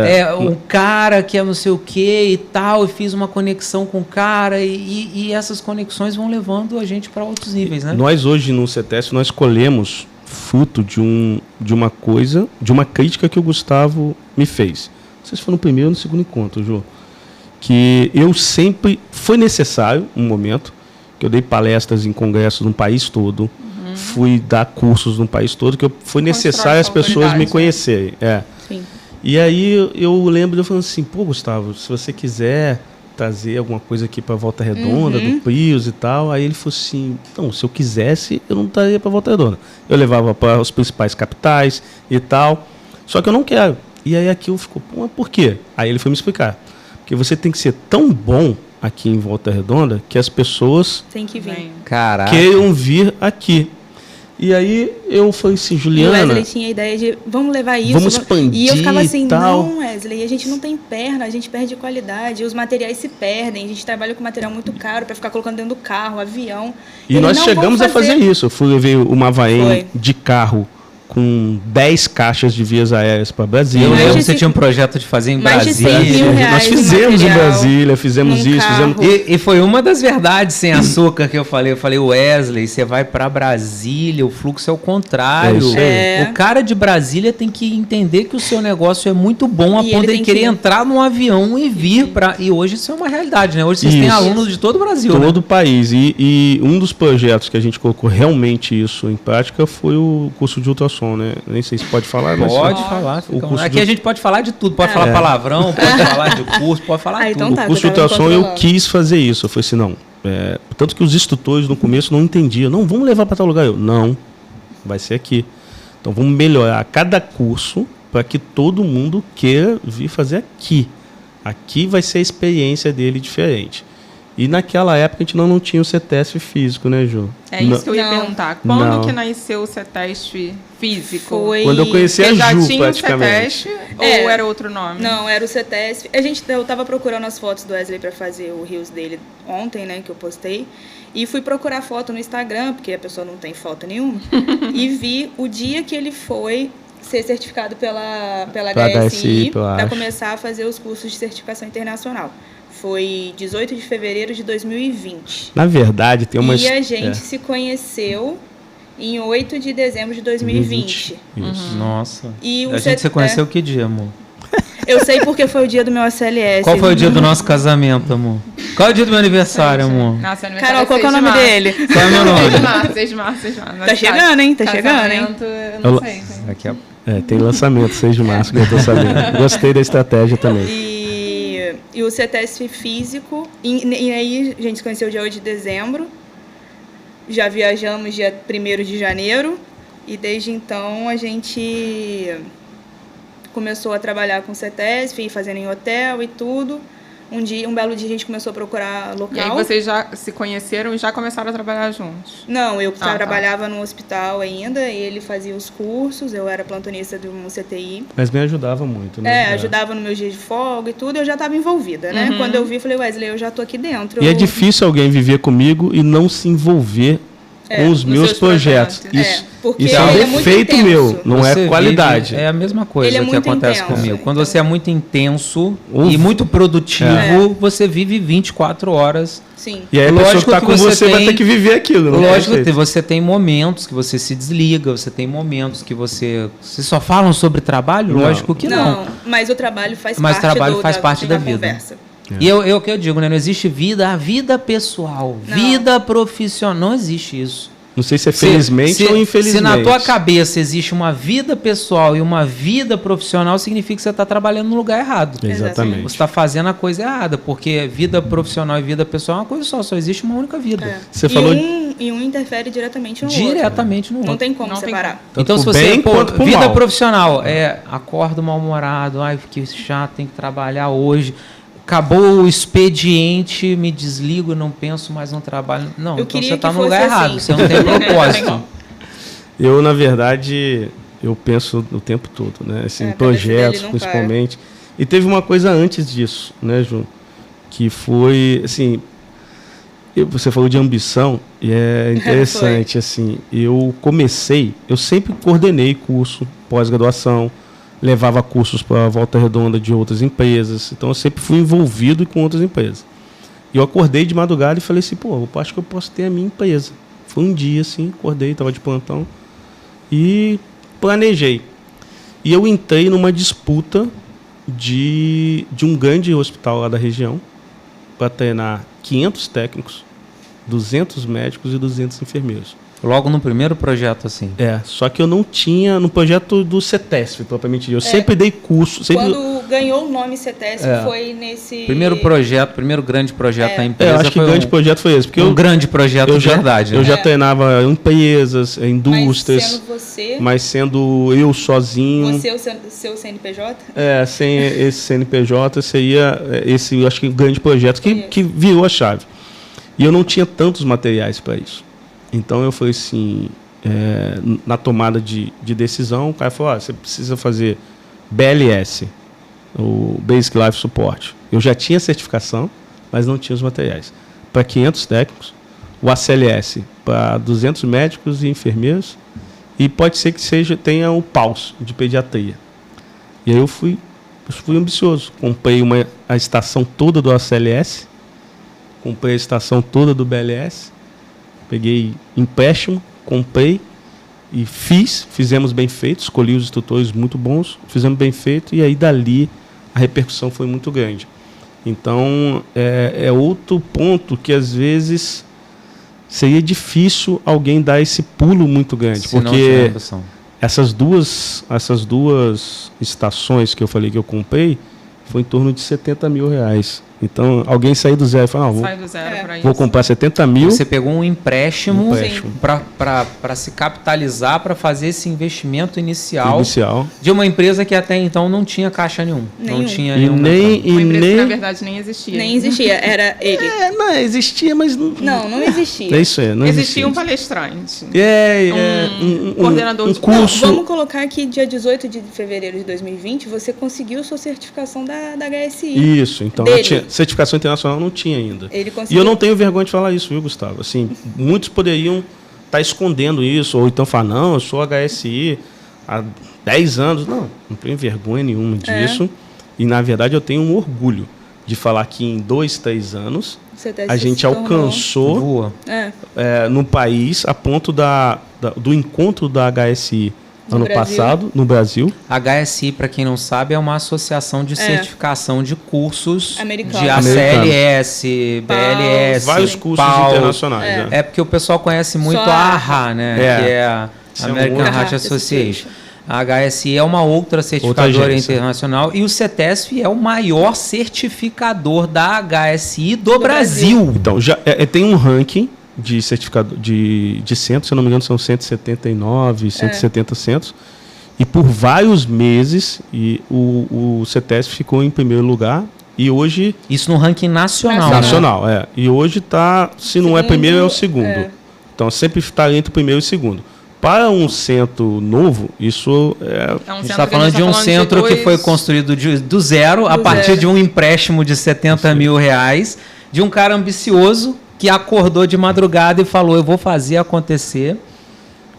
Um cara que é não sei o que e tal, e fiz uma conexão com o cara, e essas conexões vão levando a gente para outros níveis, né? Nós hoje no CETESP, nós colhemos fruto de uma coisa, de uma crítica que o Gustavo me fez. Não sei se foi no primeiro ou no segundo encontro, Jô. Que eu sempre... Foi necessário um momento que eu dei palestras em congressos no país todo, fui dar cursos no país todo, que foi necessário as pessoas me conhecerem. Sim. E aí eu lembro de eu falando assim, pô, Gustavo, se você quiser trazer alguma coisa aqui para Volta Redonda, do Prius e tal, aí ele falou assim, não, se eu quisesse, eu não traria para Volta Redonda. Eu levava para os principais capitais e tal, só que eu não quero. E aí aquilo ficou, pô, mas por quê? Aí ele foi me explicar. Porque você tem que ser tão bom aqui em Volta Redonda que as pessoas tem que vir. Queiram vir aqui. E aí eu falei assim, Juliana... E o Wesley tinha a ideia de, vamos levar isso. Vamos expandir. E eu ficava assim, tal. não, Wesley, a gente não tem perna, a gente perde qualidade, os materiais se perdem, a gente trabalha com material muito caro para ficar colocando dentro do carro, avião. E nós chegamos a fazer isso. Eu levei uma Havaiana de carro com 10 caixas de vias aéreas para Brasília. Eu lembro que você tinha um projeto de fazer em Brasília. Nós fizemos em Brasília, fizemos isso. E foi uma das verdades sem açúcar que eu falei. Eu falei, Wesley, você vai para Brasília, o fluxo é o contrário. O cara de Brasília tem que entender que o seu negócio é muito bom a ponto de querer entrar num avião e vir para... E hoje isso é uma realidade, né? Hoje vocês têm alunos de todo o Brasil. Todo o país. E um dos projetos que a gente colocou realmente isso em prática foi o curso de ultrassom. Né? Nem sei se pode falar. Pode falar. Aqui a gente pode falar de tudo. Pode falar palavrão, pode falar de curso, pode falar tudo. Então o curso de ultrassom eu quis fazer isso. Eu falei assim, não. Tanto que os instrutores no começo não entendiam. Não, vamos levar para tal lugar. Não, vai ser aqui. Então vamos melhorar cada curso para que todo mundo queira vir fazer aqui. Aqui vai ser a experiência dele diferente. E naquela época a gente não tinha o CETESP físico, né, Ju? É isso que eu ia perguntar. Quando que nasceu o CETESP físico? Foi... Quando eu conheci a Ju, já tinha praticamente. O CETESP, ou era outro nome? Não, era o CETESP. Eu tava procurando as fotos do Wesley para fazer o Reels dele ontem, né, que eu postei. E fui procurar foto no Instagram, porque a pessoa não tem foto nenhuma. E vi o dia que ele foi ser certificado pela HSI para começar a fazer os cursos de certificação internacional. Foi 18 de fevereiro de 2020. Na verdade, tem uma... E a gente se conheceu em 8 de dezembro de 2020. Isso. Nossa. E a gente se conheceu que dia, amor? Eu sei porque foi o dia do meu ACLS. Qual foi o dia do nosso casamento, amor? Qual é o dia do meu aniversário, amor? Nossa, aniversário. Carol, qual é o nome dele? Qual é o meu nome? 6 de março. Tá chegando, hein? Tá chegando, hein? Eu não sei. Tem lançamento 6 de março, que eu tô sabendo. Gostei da estratégia também. E o CETESP físico, e aí a gente se conheceu dia 8 de dezembro, já viajamos dia 1º de janeiro, e desde então a gente começou a trabalhar com o CETESP, fazendo em hotel e tudo. Um belo dia a gente começou a procurar local. E aí vocês já se conheceram e já começaram a trabalhar juntos? Não, eu trabalhava no hospital ainda, ele fazia os cursos, eu era plantonista de um CTI. Mas me ajudava muito, né? Ajudava no meu dia de folga e tudo, eu já estava envolvida, né? Quando eu vi, falei, Wesley, eu já tô aqui dentro. E é difícil alguém viver comigo e não se envolver com os meus projetos. Isso é um defeito meu, não é qualidade. É a mesma coisa que acontece comigo. Quando você é muito intenso e muito produtivo, você vive 24 horas. Sim. E aí a pessoa que está com você vai ter que viver aquilo. Lógico que você tem momentos que você se desliga, você tem momentos que você só falam sobre trabalho? Lógico que não. Mas o trabalho faz parte da vida. Conversa. E eu que eu digo, né? Não existe a vida pessoal, vida profissional, não existe isso. Não sei se é felizmente ou infelizmente. Se na tua cabeça existe uma vida pessoal e uma vida profissional, significa que você está trabalhando no lugar errado. Exatamente. Você está fazendo a coisa errada, porque vida profissional e vida pessoal é uma coisa só existe uma única vida. Você falou... e um interfere diretamente no outro. Não tem como separar. Então, se você, vida profissional, acorda mal-humorado, que chato, tem que trabalhar hoje, acabou o expediente, me desligo, não penso mais no trabalho. Não, então você está no lugar errado, você não tem propósito. Eu, na verdade, eu penso o tempo todo, né? Assim, projetos, principalmente. Para. E teve uma coisa antes disso, né, Ju? Que foi, assim, você falou de ambição, e é interessante, assim, eu sempre coordenei curso, pós-graduação, levava cursos para a Volta Redonda de outras empresas, então eu sempre fui envolvido com outras empresas. E eu acordei de madrugada e falei assim, eu acho que eu posso ter a minha empresa. Foi um dia, assim, acordei, estava de plantão, e planejei. E eu entrei numa disputa de um grande hospital lá da região, para treinar 500 técnicos, 200 médicos e 200 enfermeiros. Logo no primeiro projeto, assim? Só que eu não tinha no projeto do CETESP, propriamente. Eu sempre dei curso. Quando ganhou o nome CETESP, foi nesse... Primeiro grande projeto da empresa. Eu acho que o grande projeto foi esse. Porque grande projeto de verdade. Eu já treinava empresas, indústrias. Mas sendo eu sozinho. Você, o seu CNPJ? Sem esse CNPJ, seria esse, acho que, grande projeto que virou a chave. E eu não tinha tantos materiais para isso. Então eu falei assim, na tomada de decisão, o cara falou, você precisa fazer BLS, o Basic Life Support. Eu já tinha certificação, mas não tinha os materiais. Para 500 técnicos, o ACLS para 200 médicos e enfermeiros, e pode ser que tenha o PAUS de pediatria. E aí eu fui ambicioso, comprei a estação toda do ACLS, comprei a estação toda do BLS, peguei empréstimo, comprei e fizemos bem feito, escolhi os instrutores muito bons, fizemos bem feito e aí dali a repercussão foi muito grande. Então, é outro ponto que às vezes seria difícil alguém dar esse pulo muito grande, porque essas duas estações que eu falei que eu comprei foi em torno de R$70 mil. Então, alguém sair do zero e falar, vou comprar 70 mil. Você pegou um empréstimo. Para se capitalizar, para fazer esse investimento inicial de uma empresa que até então não tinha caixa nenhum. Não tinha nenhum. Uma empresa que, na verdade, nem existia. Nem existia, era ele. Não, existia, mas... Não existia. É isso aí, não existia. Um palestrante. Um coordenador de curso. Vamos colocar que dia 18 de fevereiro de 2020, você conseguiu sua certificação da HSI. Isso, então certificação internacional não tinha ainda. E eu não tenho vergonha de falar isso, viu, Gustavo? Assim, muitos poderiam estar escondendo isso, ou então falar, não, eu sou HSI há 10 anos. Não tenho vergonha nenhuma disso. E, na verdade, eu tenho um orgulho de falar que em 2, 3 anos a gente alcançou no país a ponto do encontro da HSI ano passado, no Brasil. HSI, para quem não sabe, é uma associação de certificação de cursos americano. De ACLS, BLS, vários cursos internacionais. É porque o pessoal conhece muito a AHA, né? Que é a American Heart Association. A HSI é uma outra certificadora internacional e o CETESP é o maior certificador da HSI do Brasil. Então, já tem um ranking de certificado de centros, se eu não me engano, são 179, 170 centros. E por vários meses o CETESP ficou em primeiro lugar. E hoje... Isso no ranking nacional. Nacional, E hoje está, se não é primeiro, é o segundo. Então sempre está entre o primeiro e o segundo. Para um centro novo, isso a gente está falando de um centro que foi construído do zero, a partir de um empréstimo de R$70 mil, de um cara ambicioso que acordou de madrugada e falou, eu vou fazer acontecer.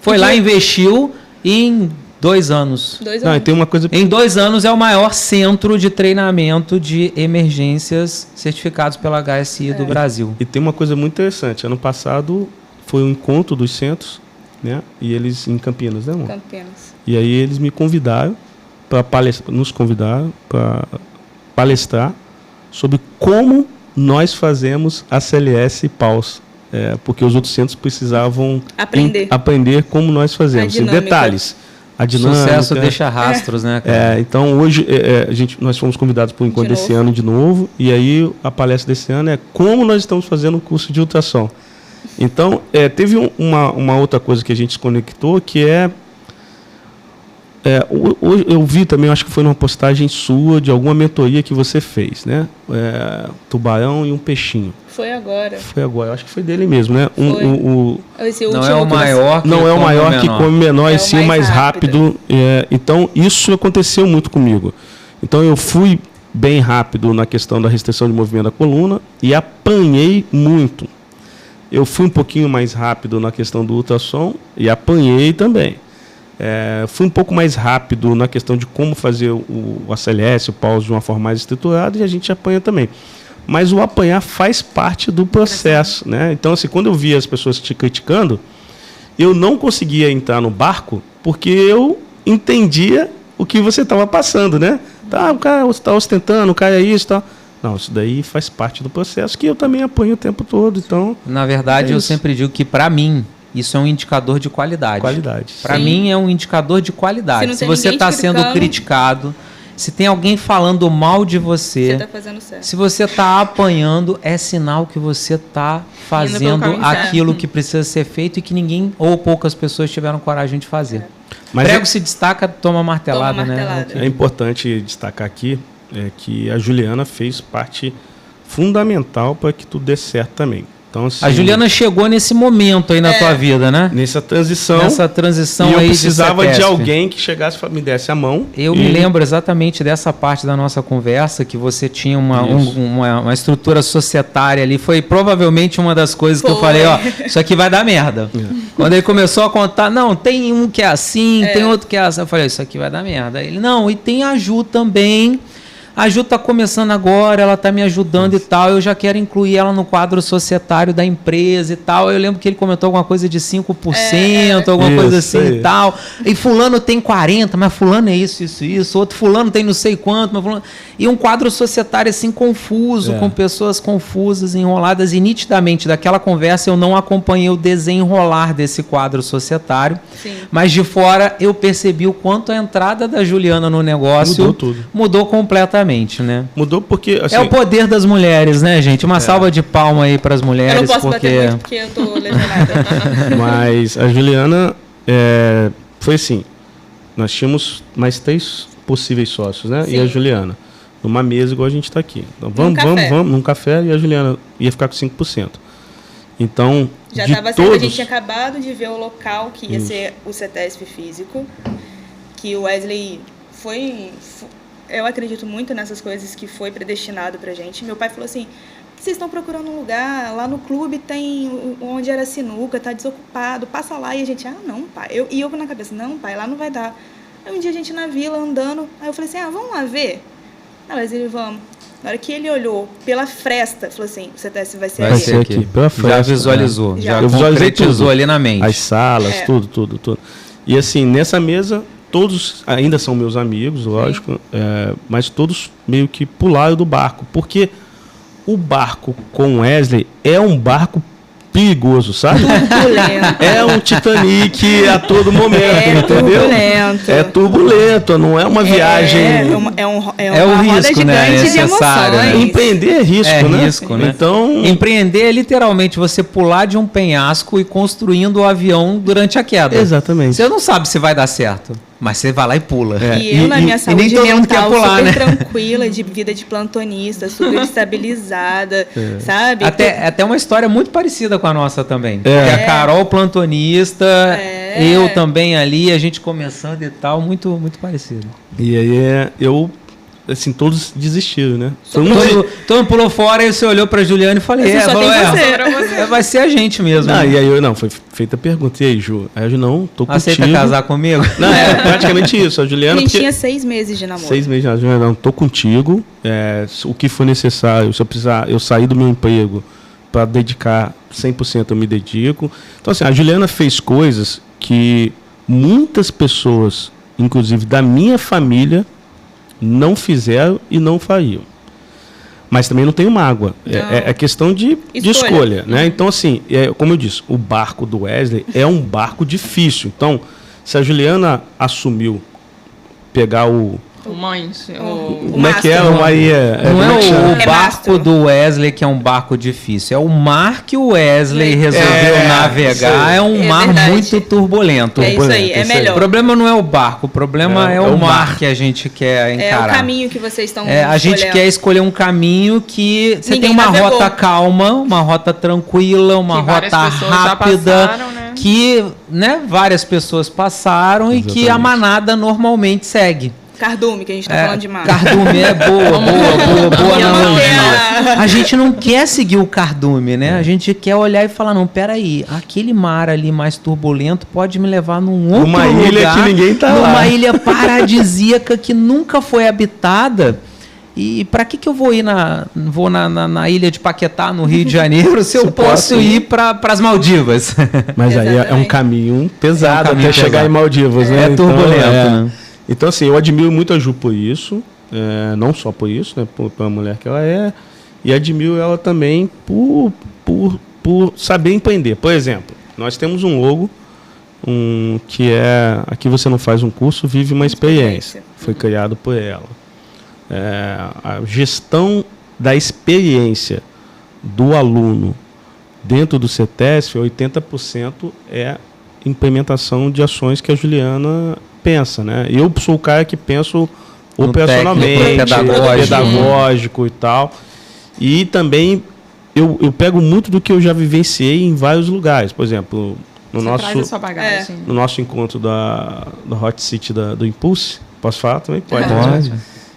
Foi lá, investiu e em 2 anos. Tem uma coisa... Em 2 anos é o maior centro de treinamento de emergências certificados pela HSI do Brasil. E tem uma coisa muito interessante. Ano passado foi um encontro dos centros, né? E eles em Campinas, né, amor? Campinas. E aí eles me convidaram para palestrar sobre como nós fazemos ACLS e PAUS, porque os outros centros precisavam aprender como nós fazemos. Detalhes. A dinâmica. Sucesso deixa rastros, né, cara? Então, hoje, nós fomos convidados para o encontro desse ano de novo, e aí a palestra desse ano é como nós estamos fazendo o curso de ultrassom. Então, teve uma outra coisa que a gente se conectou, que eu vi também, acho que foi numa postagem sua, de alguma mentoria que você fez, né? Tubarão e um peixinho. Foi agora. Eu acho que foi dele mesmo, né? Não é o maior que come menor, e sim o mais rápido. Então, isso aconteceu muito comigo. Então, eu fui bem rápido na questão da restrição de movimento da coluna e apanhei muito. Eu fui um pouquinho mais rápido na questão do ultrassom e apanhei também. Fui um pouco mais rápido na questão de como fazer o ACLS, o pause de uma forma mais estruturada, e a gente apanha também. Mas o apanhar faz parte do processo, né? Então, assim, quando eu via as pessoas te criticando, eu não conseguia entrar no barco porque eu entendia o que você estava passando, né? O cara está ostentando, o cara é isso e tal. Não, isso daí faz parte do processo que eu também apanho o tempo todo. Então, na verdade, eu sempre digo que, para mim, isso é um indicador de qualidade. Para mim, é um indicador de qualidade. Se você está sendo criticado, se tem alguém falando mal de você tá fazendo certo. Se você está apanhando, é sinal que você está fazendo aquilo que precisa ser feito e que ninguém ou poucas pessoas tiveram coragem de fazer. Mas prego se destaca, toma martelada, né? É importante destacar aqui que a Juliana fez parte fundamental para que tudo dê certo também. Então, assim, a Juliana chegou nesse momento aí na tua vida, né? Nessa transição. E eu precisava de alguém que chegasse e me desse a mão. Eu me lembro exatamente dessa parte da nossa conversa, que você tinha uma estrutura societária ali. Foi provavelmente uma das coisas que eu falei, isso aqui vai dar merda. Quando ele começou a contar, não, tem um que é assim, tem outro que é assim. Eu falei, isso aqui vai dar merda. Ele, não, e tem a Ju também. A Ju está começando agora, ela está me ajudando e tal, eu já quero incluir ela no quadro societário da empresa e tal. Eu lembro que ele comentou alguma coisa de 5%, alguma coisa assim e tal. E fulano tem 40%, mas fulano é isso. Outro fulano tem não sei quanto, mas fulano... E um quadro societário assim confuso, com pessoas confusas, enroladas. E nitidamente daquela conversa eu não acompanhei o desenrolar desse quadro societário. Sim. Mas de fora eu percebi o quanto a entrada da Juliana no negócio mudou completamente. Né? Mudou porque... Assim, é o poder das mulheres, né, gente? Uma salva de palma aí para as mulheres. Eu não posso bater muito porque eu tô lesionada. Mas a Juliana foi assim, nós tínhamos mais 3 possíveis sócios, né? Sim. E a Juliana, numa mesa igual a gente está aqui. Então, vamos num café, e a Juliana ia ficar com 5%. Então, já estava sendo, a gente tinha acabado de ver o local que ia ser o CETESP físico, que o Wesley foi... Eu acredito muito nessas coisas que foi predestinado pra gente. Meu pai falou assim, vocês estão procurando um lugar, lá no clube tem onde era sinuca, tá desocupado, passa lá. E a gente, não, pai. E eu na cabeça, não, pai, lá não vai dar. Aí um dia a gente na vila, andando, aí eu falei assim, vamos lá ver? Mas ele, vamos. Na hora que ele olhou pela fresta, falou assim, o CETESP vai ser aqui. Pela fresta, já visualizou, já concretizou ali na mente. As salas, tudo. E assim, nessa mesa... Todos ainda são meus amigos, lógico, mas todos meio que pularam do barco, porque o barco com Wesley é um barco perigoso, sabe? Turbulento. É um Titanic a todo momento, entendeu? Turbulento. É turbulento, não é uma viagem... É o risco, né? De emoções. Empreender é risco, né? Risco, né? Então... Empreender é literalmente você pular de um penhasco e construindo o avião durante a queda. Exatamente. Você não sabe se vai dar certo, mas você vai lá e pula. E eu, na minha saúde mental, super tranquila, de vida de plantonista, super estabilizada, sabe? Até uma história muito parecida com a nossa também. A Carol plantonista, eu também ali, a gente começando e tal, muito, muito parecido. E aí eu... Assim, todos desistiram, né? Todo mundo pulou fora e você olhou pra Juliana e falei, vai ser a gente mesmo. E aí foi feita a pergunta, e aí, Ju? Aí a Ju, não, tô contigo. Aceita casar comigo? Não, praticamente isso. A Juliana... A gente tinha 6 meses de namoro. 6 meses de namoro. Juliana, não, tô contigo. O que for necessário, se eu precisar, eu sair do meu emprego para dedicar 100%, eu me dedico. Então, assim, a Juliana fez coisas que muitas pessoas, inclusive da minha família, não fizeram e não fariam. Mas também não tenho mágoa. É questão de escolha, né? Então, assim, como eu disse, o barco do Wesley é um barco difícil. Então, se a Juliana assumiu pegar o Mães. Como é que é? Não é o barco do Wesley que é um barco difícil. É o mar que o Wesley resolveu navegar. É um mar muito turbulento. É isso aí, é melhor. O problema não é o barco, o problema é o mar que a gente quer encarar. É o caminho que vocês estão a gente quer escolher um caminho que você tem uma rota calma, uma rota tranquila, uma rota rápida. Passaram, né? Que várias pessoas passaram. Exatamente. E que a manada normalmente segue. Cardume, que a gente tá falando de mar. Cardume é boa analogia. A gente não quer seguir o cardume, né? A gente quer olhar e falar, não, peraí, aquele mar ali mais turbulento pode me levar num outro lugar. Uma ilha que ninguém tá lá. Uma ilha paradisíaca que nunca foi habitada. E para que eu vou ir na ilha de Paquetá, no Rio de Janeiro, se eu posso ir para as Maldivas? Mas aí é um caminho pesado até chegar em Maldivas, né? É turbulento, né? Então, assim, eu admiro muito a Ju por isso, não só por isso, né, pela mulher que ela é, e admiro ela também por saber empreender. Por exemplo, nós temos um logo que é Aqui Você Não Faz um Curso, Vive uma Experiência. Foi criado por ela. A gestão da experiência do aluno dentro do CETESF, 80% é implementação de ações que a Juliana pensa, né? Eu sou o cara que penso operacionalmente, pedagógico e tal. E também eu pego muito do que eu já vivenciei em vários lugares. Por exemplo, no nosso encontro da Hot City do Impulse, posso falar também?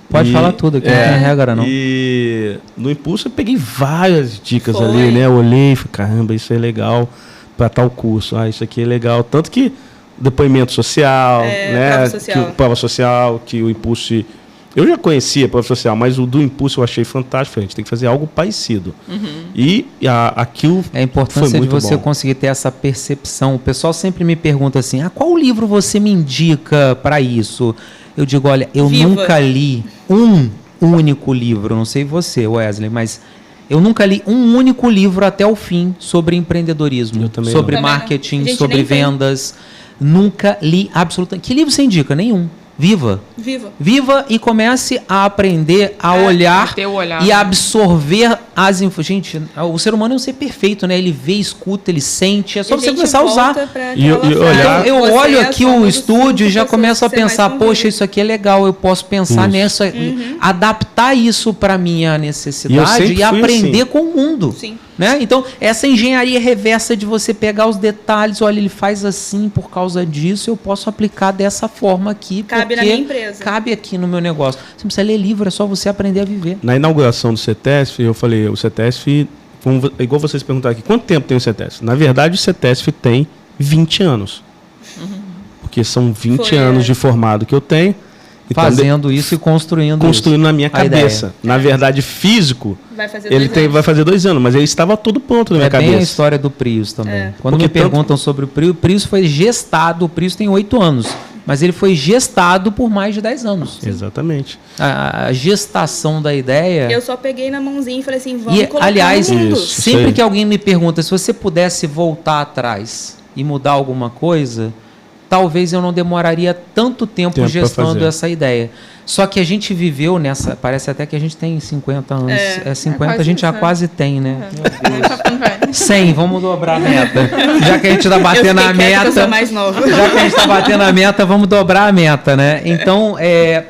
Pode falar tudo, aqui não tem regra, não. E no Impulso eu peguei várias dicas ali, né? Eu olhei e falei, caramba, isso é legal para tal curso. Isso aqui é legal. Tanto que depoimento social, né? Prova social, que o Impulso... Eu já conhecia a prova social, mas o do Impulso eu achei fantástico. A gente tem que fazer algo parecido. E aquilo a importância de você conseguir ter essa percepção. O pessoal sempre me pergunta assim, qual livro você me indica para isso? Eu digo, olha, eu nunca li um único livro, não sei você, Wesley, mas eu nunca li um único livro até o fim sobre empreendedorismo, sobre marketing, sobre vendas. Nunca li absolutamente. Que livro você indica? Nenhum. Viva e comece a aprender a olhar e a absorver as informações. Gente, o ser humano é um ser perfeito, né? Ele vê, escuta, ele sente. É só você começar a usar. Eu olho aqui o estúdio e já começo a pensar, poxa, isso aqui é legal, eu posso pensar nessa, adaptar isso para minha necessidade e aprender com o mundo. Sim. Né? Então, essa engenharia reversa de você pegar os detalhes, olha, ele faz assim por causa disso, eu posso aplicar dessa forma aqui. Cabe na minha empresa. Cabe aqui no meu negócio. Você não precisa ler livro, é só você aprender a viver. Na inauguração do CETESF, eu falei, o CETESF, igual vocês perguntaram aqui, quanto tempo tem o CETESF? Na verdade, o CETESF tem 20 anos. Porque são 20 anos de formado que eu tenho. Então, fazendo isso e construindo na minha cabeça. Na verdade, físico, vai fazer 2 anos, mas ele estava todo pronto na minha cabeça. É bem a história do Prius também. Quando me perguntam sobre o Prius foi gestado, o Prius tem 8 anos, mas ele foi gestado por mais de 10 anos. Exatamente. A gestação da ideia... Eu só peguei na mãozinha e falei assim, vamos colocar aliás, no mundo. Sempre que alguém me pergunta se você pudesse voltar atrás e mudar alguma coisa... talvez eu não demoraria tanto tempo gestando essa ideia. Só que a gente viveu nessa... Parece até que a gente tem 50 anos. 50 a gente já quase tem, né? 100, vamos dobrar a meta. Já que a gente está batendo a meta... Eu sou mais nova. Já que a gente está batendo a meta, vamos dobrar a meta, né? Então,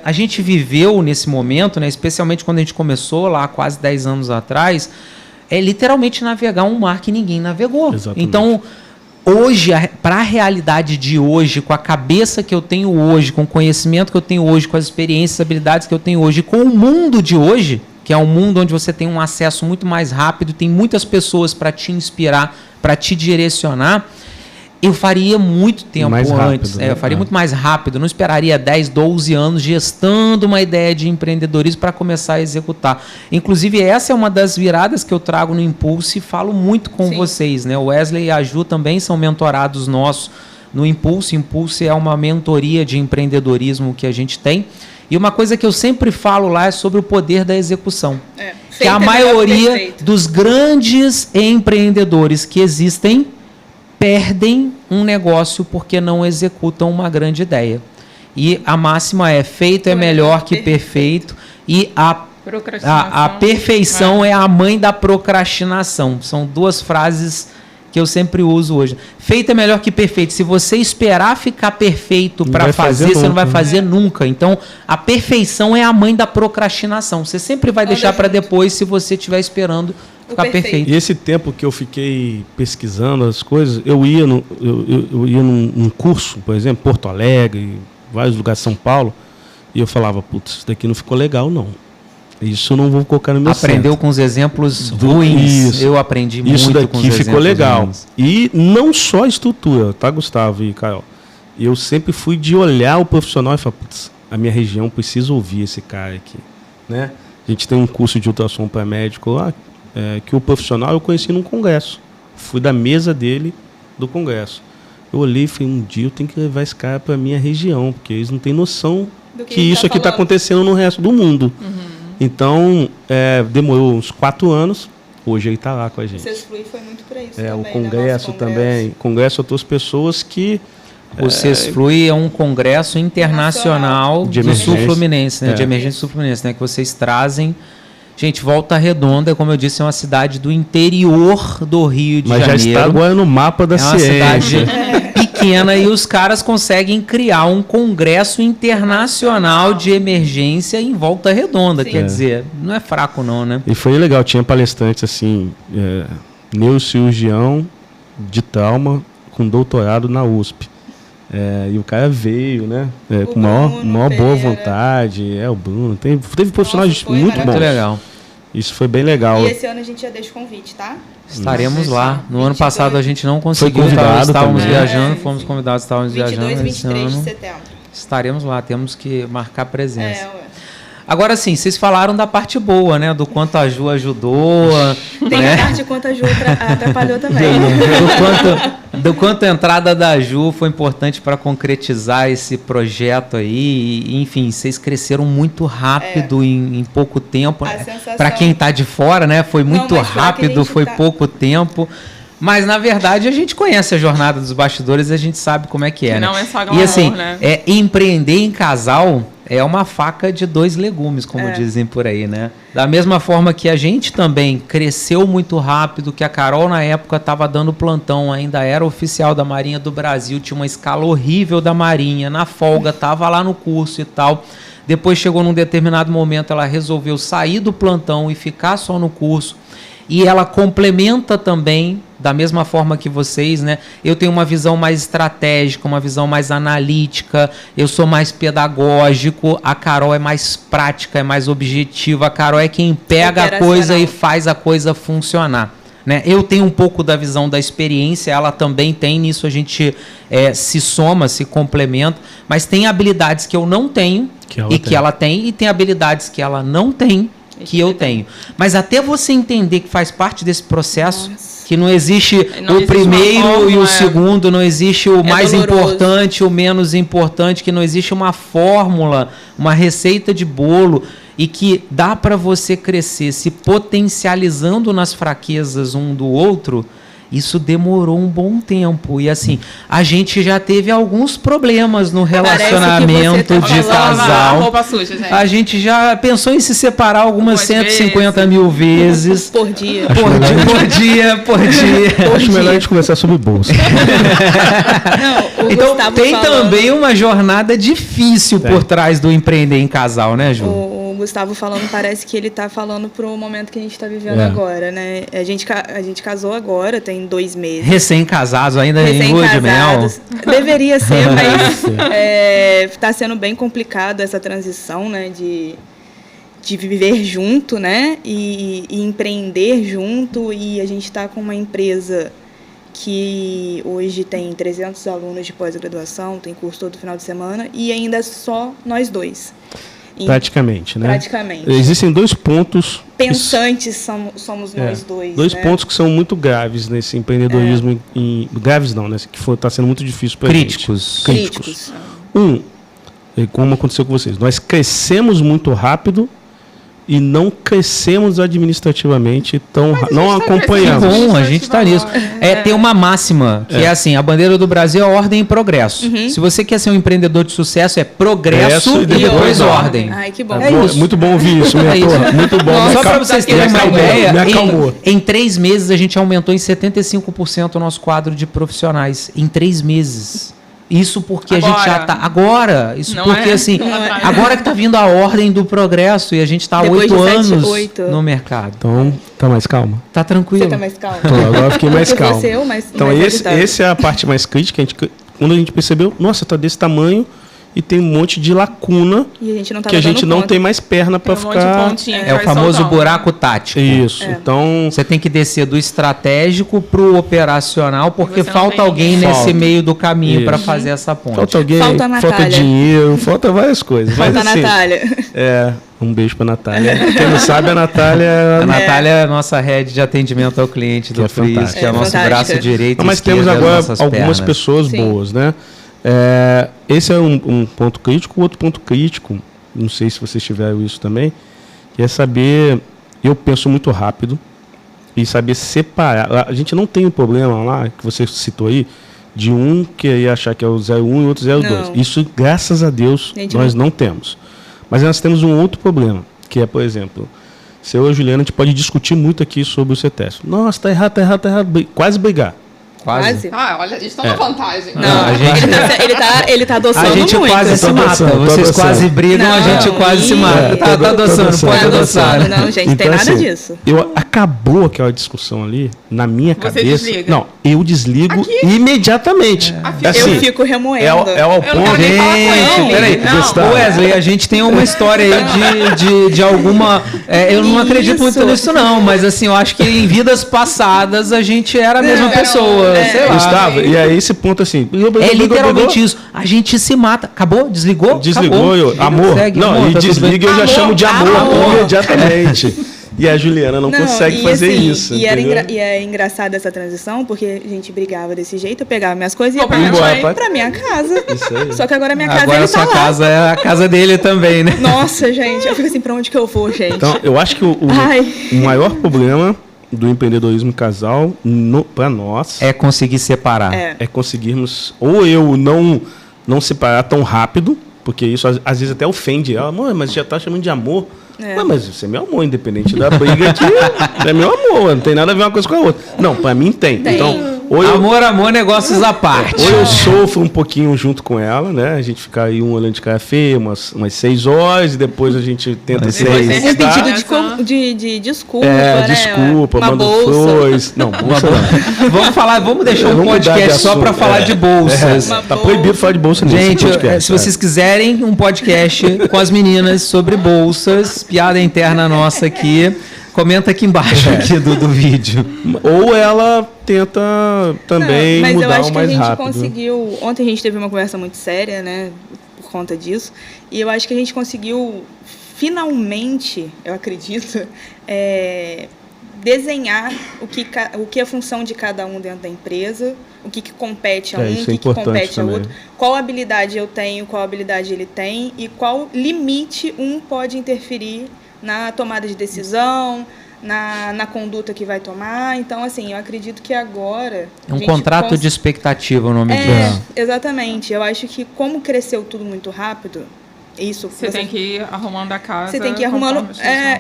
a gente viveu nesse momento, né? Especialmente quando a gente começou lá quase 10 anos atrás, literalmente navegar um mar que ninguém navegou. Exatamente. Então... hoje, para a realidade de hoje, com a cabeça que eu tenho hoje, com o conhecimento que eu tenho hoje, com as experiências, habilidades que eu tenho hoje, com o mundo de hoje, que é um mundo onde você tem um acesso muito mais rápido, tem muitas pessoas para te inspirar, para te direcionar, eu faria muito tempo antes. Eu faria muito mais rápido. Não esperaria 10, 12 anos gestando uma ideia de empreendedorismo para começar a executar. Inclusive, essa é uma das viradas que eu trago no Impulse e falo muito com vocês, né? O Wesley e a Ju também são mentorados nossos no Impulse. Impulse é uma mentoria de empreendedorismo que a gente tem. E uma coisa que eu sempre falo lá é sobre o poder da execução. Que a maioria dos grandes empreendedores que existem perdem um negócio porque não executam uma grande ideia. E a máxima é: feito é melhor que perfeito. E a perfeição é a mãe da procrastinação. São duas frases que eu sempre uso hoje. Feito é melhor que perfeito. Se você esperar ficar perfeito para fazer, você não vai fazer nunca. Então, a perfeição é a mãe da procrastinação. Você sempre vai deixar para depois se você estiver esperando ficar perfeito. E esse tempo que eu fiquei pesquisando as coisas, eu ia num curso, por exemplo, Porto Alegre, vários lugares de São Paulo, e eu falava, putz, isso daqui não ficou legal, não. Isso eu não vou colocar no meu Aprendeu com os exemplos ruins. Eu aprendi muito com os exemplos ruins. Isso daqui ficou legal. E não só a estrutura, tá, Gustavo e Carol? Eu sempre fui de olhar o profissional e falar, putz, a minha região precisa ouvir esse cara aqui, né? A gente tem um curso de ultrassom para médico lá, que o profissional eu conheci num congresso. Fui da mesa dele do congresso. Eu olhei e falei, um dia eu tenho que levar esse cara para minha região, porque eles não têm noção que isso aqui está acontecendo no resto do mundo. Então, demorou uns 4 anos, hoje ele está lá com a gente. O CESFLUI foi muito para isso também. O congresso também. O congresso eu trouxe pessoas que... O CESFLUI é um congresso internacional do Sul Fluminense, né? De emergência Sul Fluminense, né? Que vocês trazem... Gente, Volta Redonda, como eu disse, é uma cidade do interior do Rio de Janeiro. Mas já está agora no mapa da ciência. É uma cidade pequena e os caras conseguem criar um congresso internacional de emergência em Volta Redonda. Sim. Quer dizer, não é fraco não, né? E foi legal, tinha palestrantes assim, neurocirurgião de trauma com doutorado na USP. E o cara veio, né? Com maior boa vontade. O Bruno. Teve profissionais muito bons. Muito legal. Isso foi bem legal. E esse ano a gente já deixa o convite, tá? Estaremos lá. No ano passado a gente não conseguiu. Estávamos viajando, fomos convidados, estávamos 22, viajando. 23 de setembro. Estaremos lá, temos que marcar presença. Agora sim, vocês falaram da parte boa, né? Do quanto a Ju ajudou. Tem a parte de quanto a Ju atrapalhou também. Do quanto a entrada da Ju foi importante para concretizar esse projeto aí. E, enfim, vocês cresceram muito rápido em pouco tempo. Para quem está de fora, né? Foi muito rápido, foi pouco tempo. Mas, na verdade, a gente conhece a jornada dos bastidores e a gente sabe como é que é, não né? É só glamour, e assim, né? Empreender em casal é uma faca de 2 legumes, como dizem por aí, né? Da mesma forma que a gente também cresceu muito rápido, que a Carol, na época, estava dando plantão, ainda era oficial da Marinha do Brasil, tinha uma escala horrível da Marinha, na folga, estava lá no curso e tal. Depois chegou num determinado momento, ela resolveu sair do plantão e ficar só no curso. E ela complementa também, da mesma forma que vocês, né? Eu tenho uma visão mais estratégica, uma visão mais analítica, eu sou mais pedagógico, a Carol é mais prática, é mais objetiva, a Carol é quem pega a coisa e faz a coisa funcionar. Né? Eu tenho um pouco da visão da experiência, ela também tem, nisso a gente se soma, se complementa, mas tem habilidades que eu não tenho que ela tem, e tem habilidades que ela não tem que eu tenho. Mas até você entender que faz parte desse processo, que não existe o primeiro e o segundo, não existe o mais importante, o menos importante, que não existe uma fórmula, uma receita de bolo, e que dá para você crescer se potencializando nas fraquezas um do outro. Isso demorou um bom tempo. E assim, a gente já teve alguns problemas no relacionamento de casal. Roupa suja, gente. A gente já pensou em se separar algumas 150 mil vezes. Por dia. Por dia. Acho melhor a gente conversar sobre bolsa. Então, tem também uma jornada difícil por trás do empreender em casal, né, Ju? O Gustavo falando, parece que ele está falando para o momento que a gente está vivendo agora, né? A gente casou agora, tem 2 meses. Recém-casados, ainda em lua de mel. Deveria ser, mas está sendo bem complicado essa transição, né? De viver junto, né? E empreender junto. E a gente está com uma empresa que hoje tem 300 alunos de pós-graduação, tem curso todo final de semana, e ainda só nós dois. Praticamente, né? Praticamente. Existem 2 pontos... Pensantes somos nós dois. 2 pontos que são muito graves nesse empreendedorismo. Graves não, né? Que está sendo muito difícil para a gente. Críticos. Como aconteceu com vocês. Nós crescemos muito rápido, e não crescemos administrativamente, não acompanhamos. Que bom, a gente está nisso. Tem uma máxima, que é assim, a bandeira do Brasil é ordem e progresso. Se você quer ser um empreendedor de sucesso, é progresso e depois ordem. Ai, que bom. Isso. Muito bom ouvir isso, mentor. Muito bom. Só para vocês terem uma ideia, em 3 meses a gente aumentou em 75% o nosso quadro de profissionais. Em 3 meses. Isso porque agora. A gente já está... Agora! Isso não porque, assim, agora que está vindo a ordem do progresso e a gente está há 8 anos no mercado. Então, tá mais calma? Tá tranquilo. Você tá mais calmo? Então, agora eu fiquei mais calmo. Então, essa é a parte mais crítica. Quando a gente percebeu, nossa, tá desse tamanho e tem um monte de lacuna que a gente não tem mais perna para ficar... É o famoso buraco tático. Isso. Então... Você tem que descer do estratégico pro operacional, porque falta alguém nesse meio do caminho para fazer essa ponte. Falta alguém, falta dinheiro, falta várias coisas. Falta a Natália. Um beijo pra Natália. Quem não sabe, a Natália... A Natália é a nossa head de atendimento ao cliente do Freeze, que é o nosso braço direito. Mas temos agora algumas pessoas boas, né? Esse é um ponto crítico. O outro ponto crítico, não sei se vocês tiveram isso também, que é saber, eu penso muito rápido e saber separar. A gente não tem um problema lá, que você citou aí, de um que ia achar que é o 01 e o outro 02. Isso, graças a Deus, nós não temos. Mas nós temos um outro problema, que é, por exemplo, se eu e a Juliana, a gente pode discutir muito aqui sobre o CETESP. Nossa, tá errado, quase brigar. Quase. Olha, a gente tá na vantagem. Não, ele tá adoçando muito. A gente quase se mata. Vocês quase brigam, a gente quase se mata. Tá adoçando, pode adoçar. Não, gente, então, tem nada disso. Acabou aquela discussão ali, na minha cabeça. Desliga. Não, eu desligo imediatamente. Eu fico remoendo. É o ponto. Gente, peraí. Wesley, a gente tem uma história aí de alguma... eu não acredito muito nisso, não. Mas assim, eu acho que em vidas passadas a gente era a mesma pessoa. Sei lá. Gustavo, e aí esse ponto assim... literalmente isso. A gente se mata. Acabou? Desligou? Desligou. Amor. Não, e desliga eu já chamo de amor imediatamente. E a Juliana não consegue fazer isso. E é engraçado essa transição, porque a gente brigava desse jeito, eu pegava minhas coisas e ia pra minha casa. Isso aí. Só que agora minha casa agora sua casa é a casa dele também, né? Nossa, gente, eu fico assim, pra onde que eu vou, gente? Então, eu acho que o maior problema do empreendedorismo casal, para nós... É conseguir separar. É conseguirmos... Ou eu não separar tão rápido, porque isso às vezes até ofende ela. Amor, mas já tá chamando de amor. Mas você é meu amor, independente da briga aqui. É meu amor, não tem nada a ver uma coisa com a outra. Não, para mim tem. Então, amor, negócios à parte. Ou eu sofro um pouquinho junto com ela, né? A gente fica aí olhando de cara feia, umas 6 horas, e depois a gente tenta ser... Um pedido de desculpa, desculpa, manda flores. Não, bolsa não. Vamos deixar um podcast só para falar de bolsas. Tá proibido falar de bolsa nesse podcast. Gente, se vocês quiserem um podcast com as meninas sobre bolsas, piada interna nossa aqui... Comenta aqui embaixo aqui do vídeo. Ou ela tenta também mudar o mais rápido. Mas eu acho que a gente conseguiu... Ontem a gente teve uma conversa muito séria, né? Por conta disso. E eu acho que a gente conseguiu, finalmente, eu acredito, desenhar o que é a função de cada um dentro da empresa, o que compete a um, o que compete a outro, qual habilidade eu tenho, qual habilidade ele tem e qual limite um pode interferir na tomada de decisão, na conduta que vai tomar. Então, assim, eu acredito que agora... Um contrato de expectativa, o nome disso. Exatamente. Eu acho que como cresceu tudo muito rápido, isso... Você tem que ir arrumando a casa. Você tem que ir arrumando...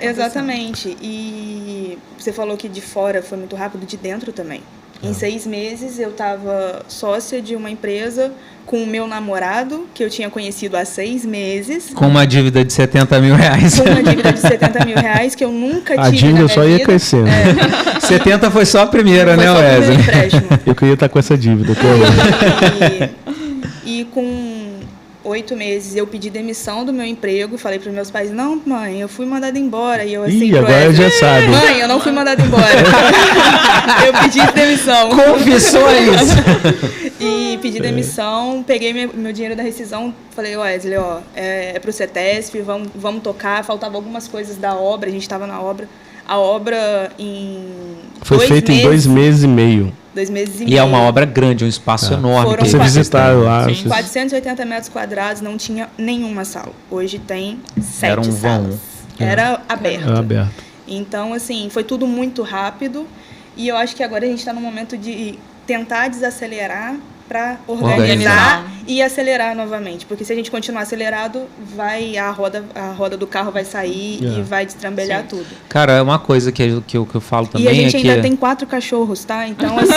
Exatamente. E você falou que de fora foi muito rápido, de dentro também. Em 6 meses, eu estava sócia de uma empresa com o meu namorado, que eu tinha conhecido há 6 meses. Com uma dívida de R$70 mil. Com uma dívida de R$70 mil, que eu nunca tive na minha vida. A dívida só ia crescendo. 70 foi só a primeira, né, Wesley? Eu queria estar com essa dívida. E com 8 meses eu pedi demissão do meu emprego, falei para os meus pais, não, mãe, eu fui mandada embora. E eu assim, agora já sabe. Mãe, eu não fui mandada embora. Eu pedi demissão. Confissões! E pedi demissão, peguei meu dinheiro da rescisão, falei, Wesley, é pro CETESP, vamos tocar, faltavam algumas coisas da obra, a gente estava na obra. A obra foi feita em 2 meses e meio. 2 meses e meio. E é uma obra grande, um espaço enorme. Você visitaram lá. 480 metros quadrados, não tinha nenhuma sala. Hoje tem 7 Era um salas. vão. Era aberto. Era aberto. Então, assim, foi tudo muito rápido. E eu acho que agora a gente está no momento de tentar desacelerar para organizar e acelerar novamente. Porque se a gente continuar acelerado, a roda do carro vai sair e vai destrambelhar tudo. Cara, é uma coisa que eu falo também. E a gente ainda tem 4 cachorros, tá? Então, assim...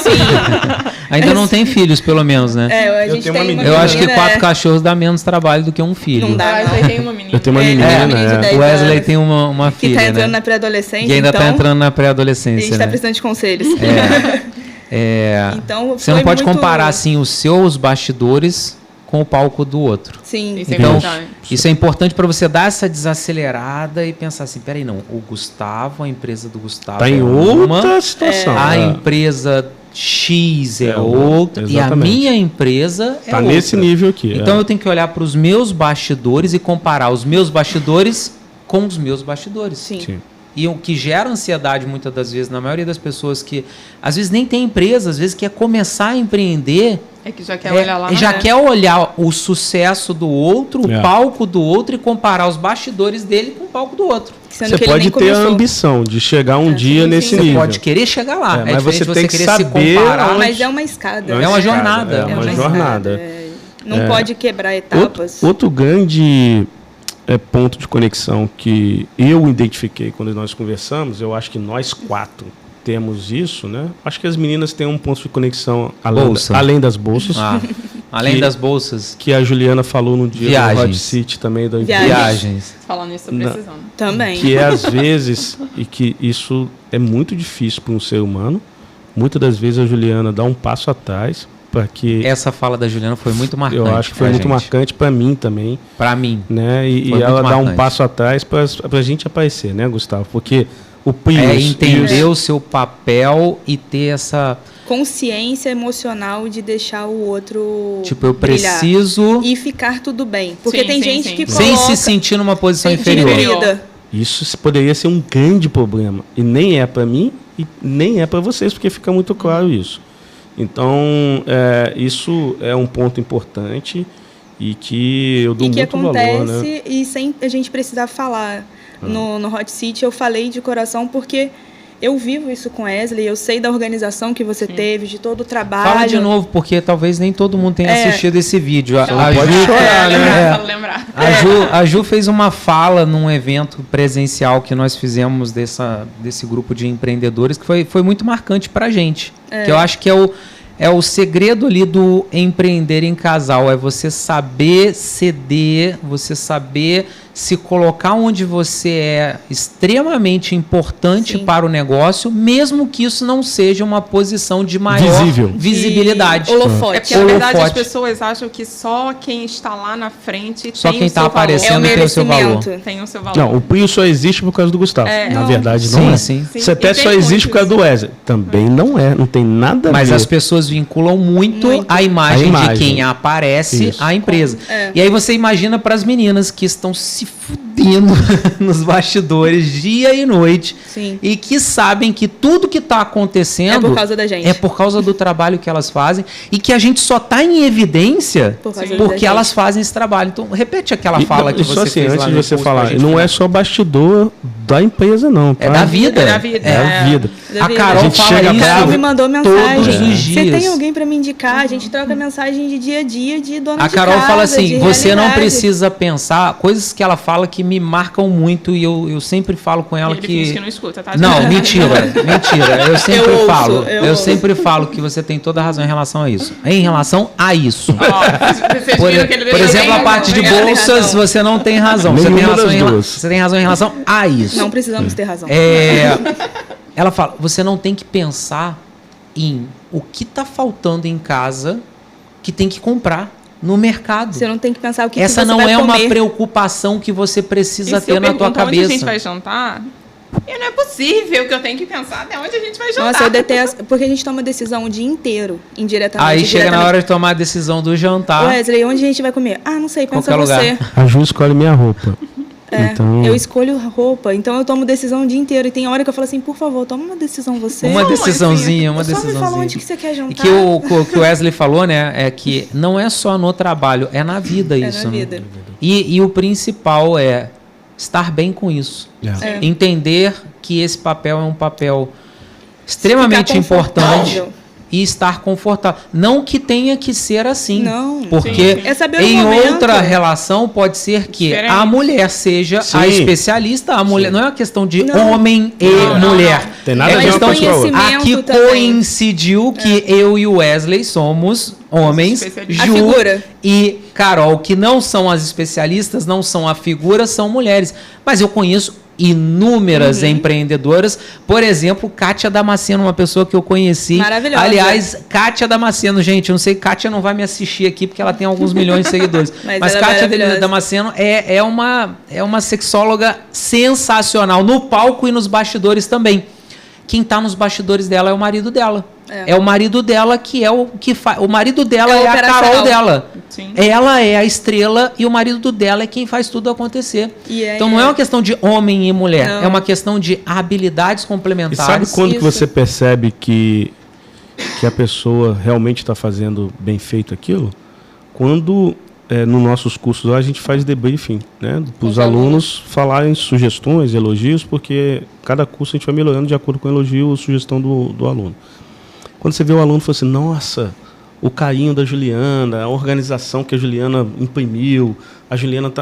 ainda não tem filhos, pelo menos, né? A gente tem uma menina. Eu acho que 4 cachorros dá menos trabalho do que um filho. Não dá, não. Eu tenho uma menina. Eu tenho uma menina, O Wesley tem uma filha, que tá entrando na pré-adolescência. E ainda tá entrando na pré-adolescência, a gente tá precisando de conselhos. Então, você não pode comparar assim os seus bastidores com o palco do outro. Sim. Então, isso é importante para você dar essa desacelerada e pensar assim, peraí, não, o Gustavo, a empresa do Gustavo tá em outra situação. A empresa X é outra e a minha empresa é outra. Tá nesse nível aqui. Então eu tenho que olhar para os meus bastidores e comparar os meus bastidores com os meus bastidores. Sim. E o que gera ansiedade muitas das vezes, na maioria das pessoas que às vezes nem tem empresa, às vezes quer começar a empreender. É que já quer olhar lá. Já quer olhar o sucesso do outro, o palco do outro e comparar os bastidores dele com o palco do outro. Você pode ter a ambição de chegar um dia nesse nível. Você pode querer chegar lá. Mas você tem que saber se comparar. Mas é uma escada. É uma jornada. É uma jornada. Não pode quebrar etapas. Outro grande ponto de conexão que eu identifiquei quando nós conversamos, eu acho que nós 4 temos isso, né? Acho que as meninas têm um ponto de conexão além das bolsas. Além das bolsas. Que a Juliana falou no dia do Hot City também. Viagens. Falando isso, tô precisando. Também. Que às vezes, e que isso é muito difícil para um ser humano, muitas das vezes a Juliana dá um passo atrás. Essa fala da Juliana foi muito marcante. Eu acho que foi muito marcante para mim também. Para mim. Né? E ela dá um passo atrás para a gente aparecer, né, Gustavo? Porque o Prius... entender o seu papel e ter essa... consciência emocional de deixar o outro eu preciso... E ficar tudo bem. Porque tem gente que coloca... Sem se sentir numa posição inferior. Isso poderia ser um grande problema. E nem é para mim e nem é para vocês, porque fica muito claro isso. Então, isso é um ponto importante e que eu dou muito valor. E que acontece e sem a gente precisar falar. No Hot City eu falei de coração porque eu vivo isso com Wesley, eu sei da organização que você teve, de todo o trabalho. Fala de novo, porque talvez nem todo mundo tenha assistido esse vídeo. Pode chorar, né? Lembrar. A Ju fez uma fala num evento presencial que nós fizemos desse grupo de empreendedores que foi muito marcante pra gente. Que eu acho que é o segredo ali do empreender em casal, é você saber ceder, você saber se colocar onde você é extremamente importante para o negócio, mesmo que isso não seja uma posição de maior visibilidade. Holofote. É porque, na verdade, as pessoas acham que só quem está lá na frente só tem quem está aparecendo tem o seu valor. Tem o seu valor. Não, o Prius só existe por causa do Gustavo. Na verdade, não é. Sim. Você até só existe por causa do Wesley. Também não é. Não tem nada a ver. Mas as pessoas vinculam muito a imagem de quem aparece à empresa. E aí você imagina para as meninas que estão se fudendo nos bastidores dia e noite. Sim. E que sabem que tudo que está acontecendo é por causa da gente. É por causa do trabalho que elas fazem e que a gente só está em evidência porque elas fazem esse trabalho. Então, repete aquela fala que você fez antes de você falar, não é só bastidor da empresa, não. Tá? É da vida. É da vida. A Carol fala isso. A Carol me mandou mensagem. Todos os dias. Você tem alguém para me indicar? A gente troca mensagem de dia a dia, de dona de casa. A Carol fala assim, você não precisa pensar, coisas que ela fala que me marcam muito e eu sempre falo com ela que... Ele que não escuta, tá? Não, mentira. Eu sempre falo que você tem toda a razão em relação a isso. Em relação a isso. Por exemplo, a parte de bolsas, você não tem razão. Você tem razão em relação a isso. Não precisamos ter razão. Ela fala, você não tem que pensar em o que está faltando em casa que tem que comprar no mercado. Você não tem que pensar o que essa você não vai é comer. Uma preocupação que você precisa ter na tua cabeça. Onde a gente vai jantar? E não é possível que eu tenho que pensar até onde a gente vai jantar. Nossa, eu detesto, porque a gente toma decisão o dia inteiro, indiretamente. Aí chega na hora de tomar a decisão do jantar. Wesley, onde a gente vai comer? Ah, não sei, pensa você. Lugar. A Ju escolhe minha roupa. Então... Eu escolho roupa, então eu tomo decisão o dia inteiro. E tem hora que eu falo assim, por favor, toma uma decisãozinha. Uma decisãozinha. Só me fala onde que você quer jantar. E que o Wesley falou, né, é que não é só no trabalho, é na vida isso. É na vida. E o principal é estar bem com isso. Entender que esse papel é um papel extremamente importante e estar confortável. Não que tenha que ser assim. Não. Porque em outra relação pode ser que a mulher seja a especialista, a mulher não é uma questão de homem e mulher. Tem nada é a questão ver com aqui coincidiu que eu e o Wesley somos homens, Ju e Carol, que não são as especialistas, não são a figura, são mulheres. Mas eu conheço inúmeras empreendedoras, por exemplo, Kátia Damasceno, uma pessoa que eu conheci. Maravilhosa. Aliás, Kátia Damasceno, gente, eu não sei, Kátia não vai me assistir aqui porque ela tem alguns milhões de seguidores. Mas Kátia Damasceno é uma sexóloga sensacional no palco e nos bastidores também. Quem está nos bastidores dela é o marido dela. É o marido dela que é o que faz. O marido dela é a Carol dela. Sim. Ela é a estrela e o marido dela é quem faz tudo acontecer. Então não é uma questão de homem e mulher, é uma questão de habilidades complementares. E sabe quando que você percebe que a pessoa realmente está fazendo bem feito aquilo? Quando nos nossos cursos lá, a gente faz debriefing, né? Para os alunos falarem sugestões, elogios, porque cada curso a gente vai melhorando de acordo com o elogio ou sugestão do aluno. Quando você vê o aluno e fala assim, nossa, o carinho da Juliana, a organização que a Juliana imprimiu, a Juliana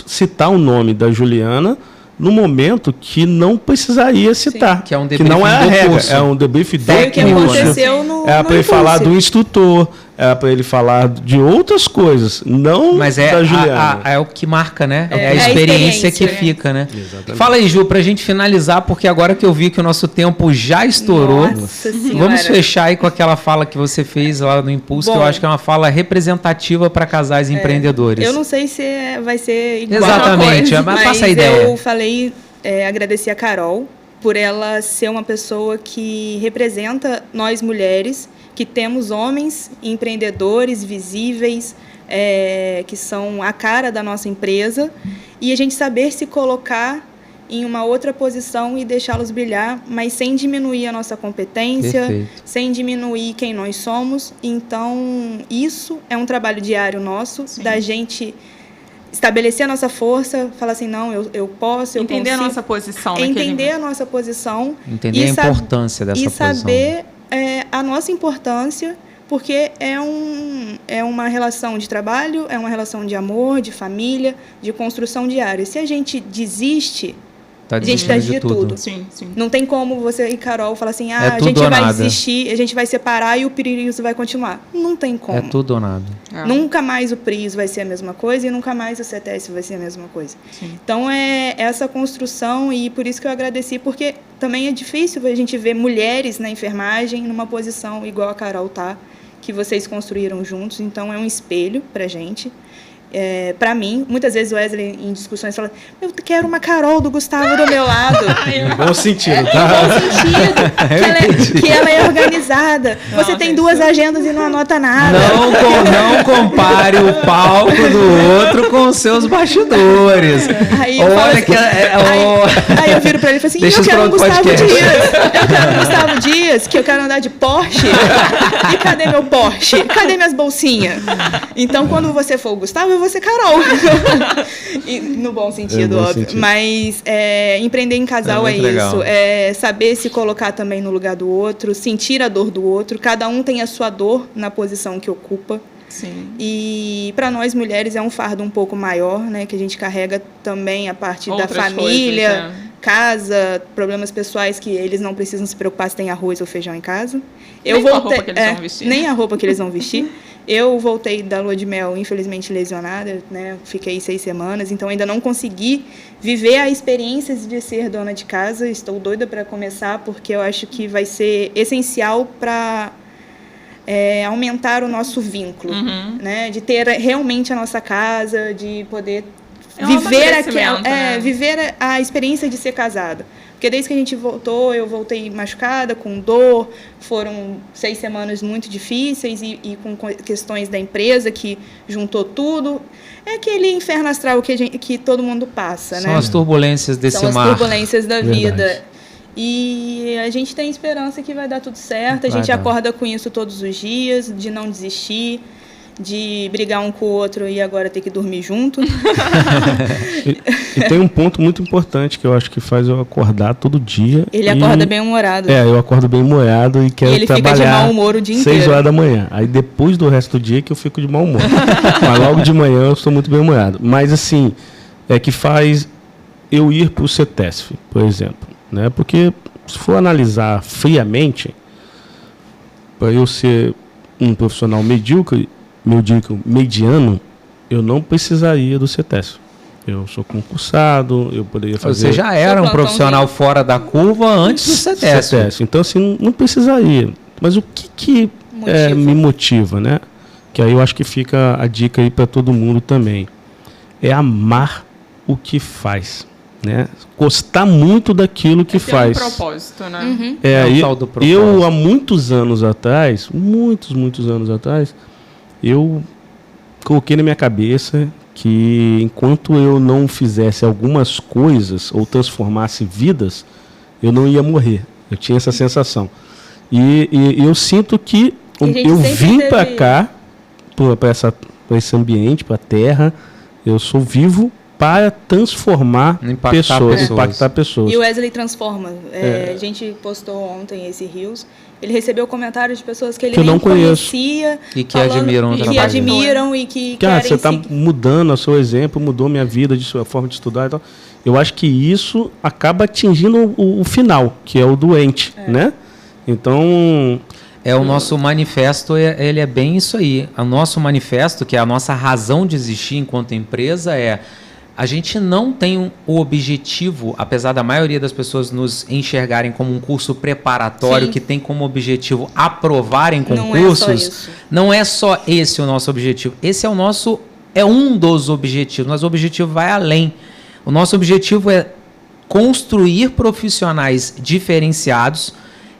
citar o nome da Juliana no momento que não precisaria citar. Sim, que é um debrief que não é a regra, curso. É um debrief técnico. Foi o que aconteceu no para ele falar do instrutor, para ele falar de outras coisas, não mas da Juliana. É o que marca, né? É a experiência que fica, né? Exatamente. Fala aí, Ju, pra gente finalizar, porque agora que eu vi que o nosso tempo já estourou, vamos fechar aí com aquela fala que você fez lá no Impulso, que eu acho que é uma fala representativa para casais empreendedores. Eu não sei se vai ser igual. Exatamente, mas passa a ideia. Eu falei, agradeci a Carol por ela ser uma pessoa que representa nós mulheres, que temos homens empreendedores visíveis, que são a cara da nossa empresa, e a gente saber se colocar em uma outra posição e deixá-los brilhar, mas sem diminuir a nossa competência, sem diminuir quem nós somos. Então, isso é um trabalho diário nosso, da gente estabelecer a nossa força, falar assim, não, eu posso, eu entender consigo. A nossa posição. Entender a nossa posição. Entender a importância dessa posição. E saber a nossa importância, porque é uma relação de trabalho, é uma relação de amor, de família, de construção diária. Se a gente desiste, a gente desiste de tudo. Sim. Não tem como você e Carol falar assim, a gente vai desistir, a gente vai separar e o Priso vai continuar. Não tem como. É tudo ou nada. Nunca mais o Priso vai ser a mesma coisa e nunca mais o CTS vai ser a mesma coisa. Então, é essa construção, e por isso que eu agradeci, porque também é difícil a gente ver mulheres na enfermagem numa posição igual a Carol tá, que vocês construíram juntos. Então, é um espelho pra gente. Para mim, muitas vezes o Wesley em discussões fala, eu quero uma Carol do Gustavo do meu lado. Em bom sentido, tá? Em bom sentido. Que ela é organizada. Você tem 2 agendas e não anota nada. Não compare o palco do outro com os seus bastidores. Aí eu viro pra ele e falo assim, eu quero um Gustavo Dias. Eu quero um Gustavo Dias, que eu quero andar de Porsche. E cadê meu Porsche? Cadê minhas bolsinhas? Então, quando você for o Gustavo, você Carol. E, no bom sentido, óbvio. Sentido. Mas empreender em casal é isso. É saber se colocar também no lugar do outro, sentir a dor do outro. Cada um tem a sua dor na posição que ocupa. Sim. E para nós mulheres é um fardo um pouco maior, né? Que a gente carrega também a parte da família, casa, problemas pessoais que eles não precisam se preocupar se tem arroz ou feijão em casa. Nem a roupa que eles vão vestir. Nem a roupa que eles vão vestir. Eu voltei da lua de mel, infelizmente, lesionada, né? Fiquei 6 semanas, então ainda não consegui viver a experiência de ser dona de casa. Estou doida para começar, porque eu acho que vai ser essencial para aumentar o nosso vínculo, né? De ter realmente a nossa viver viver a experiência de ser casada. Porque desde que a gente voltou, eu voltei machucada, com dor, foram 6 semanas muito difíceis e com questões da empresa que juntou tudo. É aquele inferno astral que todo mundo passa, né? São as turbulências desse mar. São as turbulências da vida. E a gente tem esperança que vai dar tudo certo, a gente acorda com isso todos os dias, de não desistir, de brigar um com o outro e agora ter que dormir junto. E tem um ponto muito importante que eu acho que faz eu acordar todo dia. Ele acorda bem-humorado. Eu acordo bem-humorado e quero trabalhar. Ele fica de mau humor o dia inteiro. 6 horas da manhã. Aí depois do resto do dia que eu fico de mau humor. Mas logo de manhã eu estou muito bem-humorado. Mas assim, é que faz eu ir para o CETESF, por exemplo. Né? Porque se for analisar friamente, para eu ser um profissional mediano, eu não precisaria do CETESF. Eu sou concursado, eu poderia fazer... Você já era um profissional fora da curva antes do CETESF. Então, assim, não precisaria. Mas o que me motiva, né? Que aí eu acho que fica a dica aí para todo mundo também. É amar o que faz, né? Gostar muito daquilo que faz. Tem um propósito, né? Uhum. Eu, há muitos anos atrás, muitos anos atrás, eu coloquei na minha cabeça que enquanto eu não fizesse algumas coisas ou transformasse vidas, eu não ia morrer. Eu tinha essa sensação. E eu sinto que eu vim para cá, para esse ambiente, para a Terra, eu sou vivo para transformar impactar pessoas. E o Wesley transforma. A gente postou ontem esse Reels. Ele recebeu comentários de pessoas que ele nem não conhecia. E que admiram o trabalho. Que admiram e que querem... Você está mudando o seu exemplo, mudou minha vida, de sua forma de estudar e tal. Eu acho que isso acaba atingindo o final, que é o doente, né? Então... O nosso manifesto, ele é bem isso aí. O nosso manifesto, que é a nossa razão de existir enquanto empresa, a gente não tem o objetivo, apesar da maioria das pessoas nos enxergarem como um curso preparatório que tem como objetivo aprovar em concursos. Não é só esse o nosso objetivo. Esse é um dos objetivos, mas o objetivo vai além. O nosso objetivo é construir profissionais diferenciados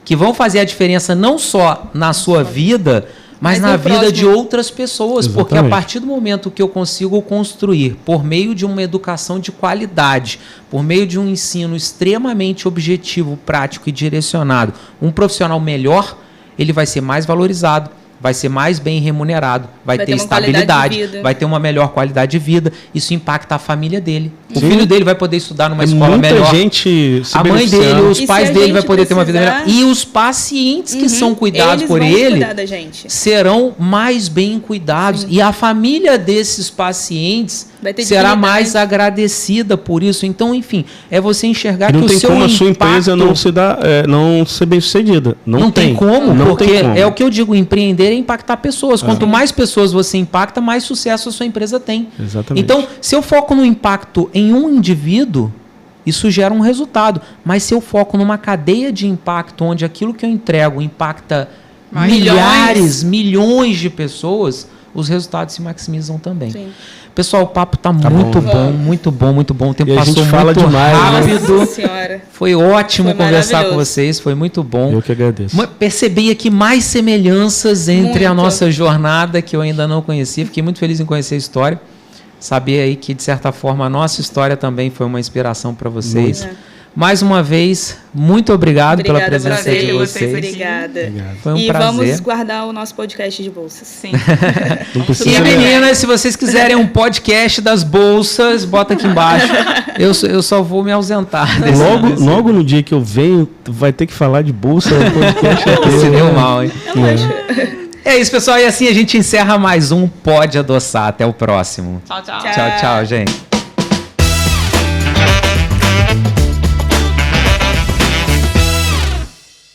que vão fazer a diferença não só na sua vida, mas na vida de outras pessoas. Exatamente. Porque a partir do momento que eu consigo construir, por meio de uma educação de qualidade, por meio de um ensino extremamente objetivo, prático e direcionado, um profissional melhor, ele vai ser mais valorizado, vai ser mais bem remunerado, vai ter estabilidade, vai ter uma melhor qualidade de vida. Isso impacta a família dele. O filho dele vai poder estudar numa escola melhor. A mãe dele, os pais dele vai poder ter uma vida melhor. E os pacientes que são cuidados por ele serão mais bem cuidados. E a família desses pacientes será mais agradecida por isso. Então, enfim, é você enxergar que o seu impacto... Não tem como a sua empresa não ser bem sucedida. Não tem como, porque é o que eu digo, empreender é impactar pessoas. Quanto mais pessoas você impacta, mais sucesso a sua empresa tem. Exatamente. Então, se eu foco no impacto em um indivíduo, isso gera um resultado. Mas se eu foco numa cadeia de impacto, onde aquilo que eu entrego impacta milhões de pessoas, os resultados se maximizam também. Sim. Pessoal, o papo tá muito bom, muito bom, muito bom. O tempo passou muito rápido. Nossa Senhora. Foi ótimo conversar com vocês, foi muito bom. Eu que agradeço. Percebi aqui mais semelhanças entre a nossa jornada, que eu ainda não conhecia. Fiquei muito feliz em conhecer a história. Saber aí que, de certa forma, a nossa história também foi uma inspiração para vocês. Mais uma vez, muito obrigado pela presença de vocês. Obrigada. Foi um prazer. E vamos guardar o nosso podcast de bolsas. Sim. E meninas, se vocês quiserem um podcast das bolsas, bota aqui embaixo. Eu só vou me ausentar. Logo no dia que eu venho, vai ter que falar de bolsa no podcast. Se deu mal, hein? É isso, pessoal. E assim a gente encerra mais um Pode Adoçar. Até o próximo. Tchau, Tchau, gente.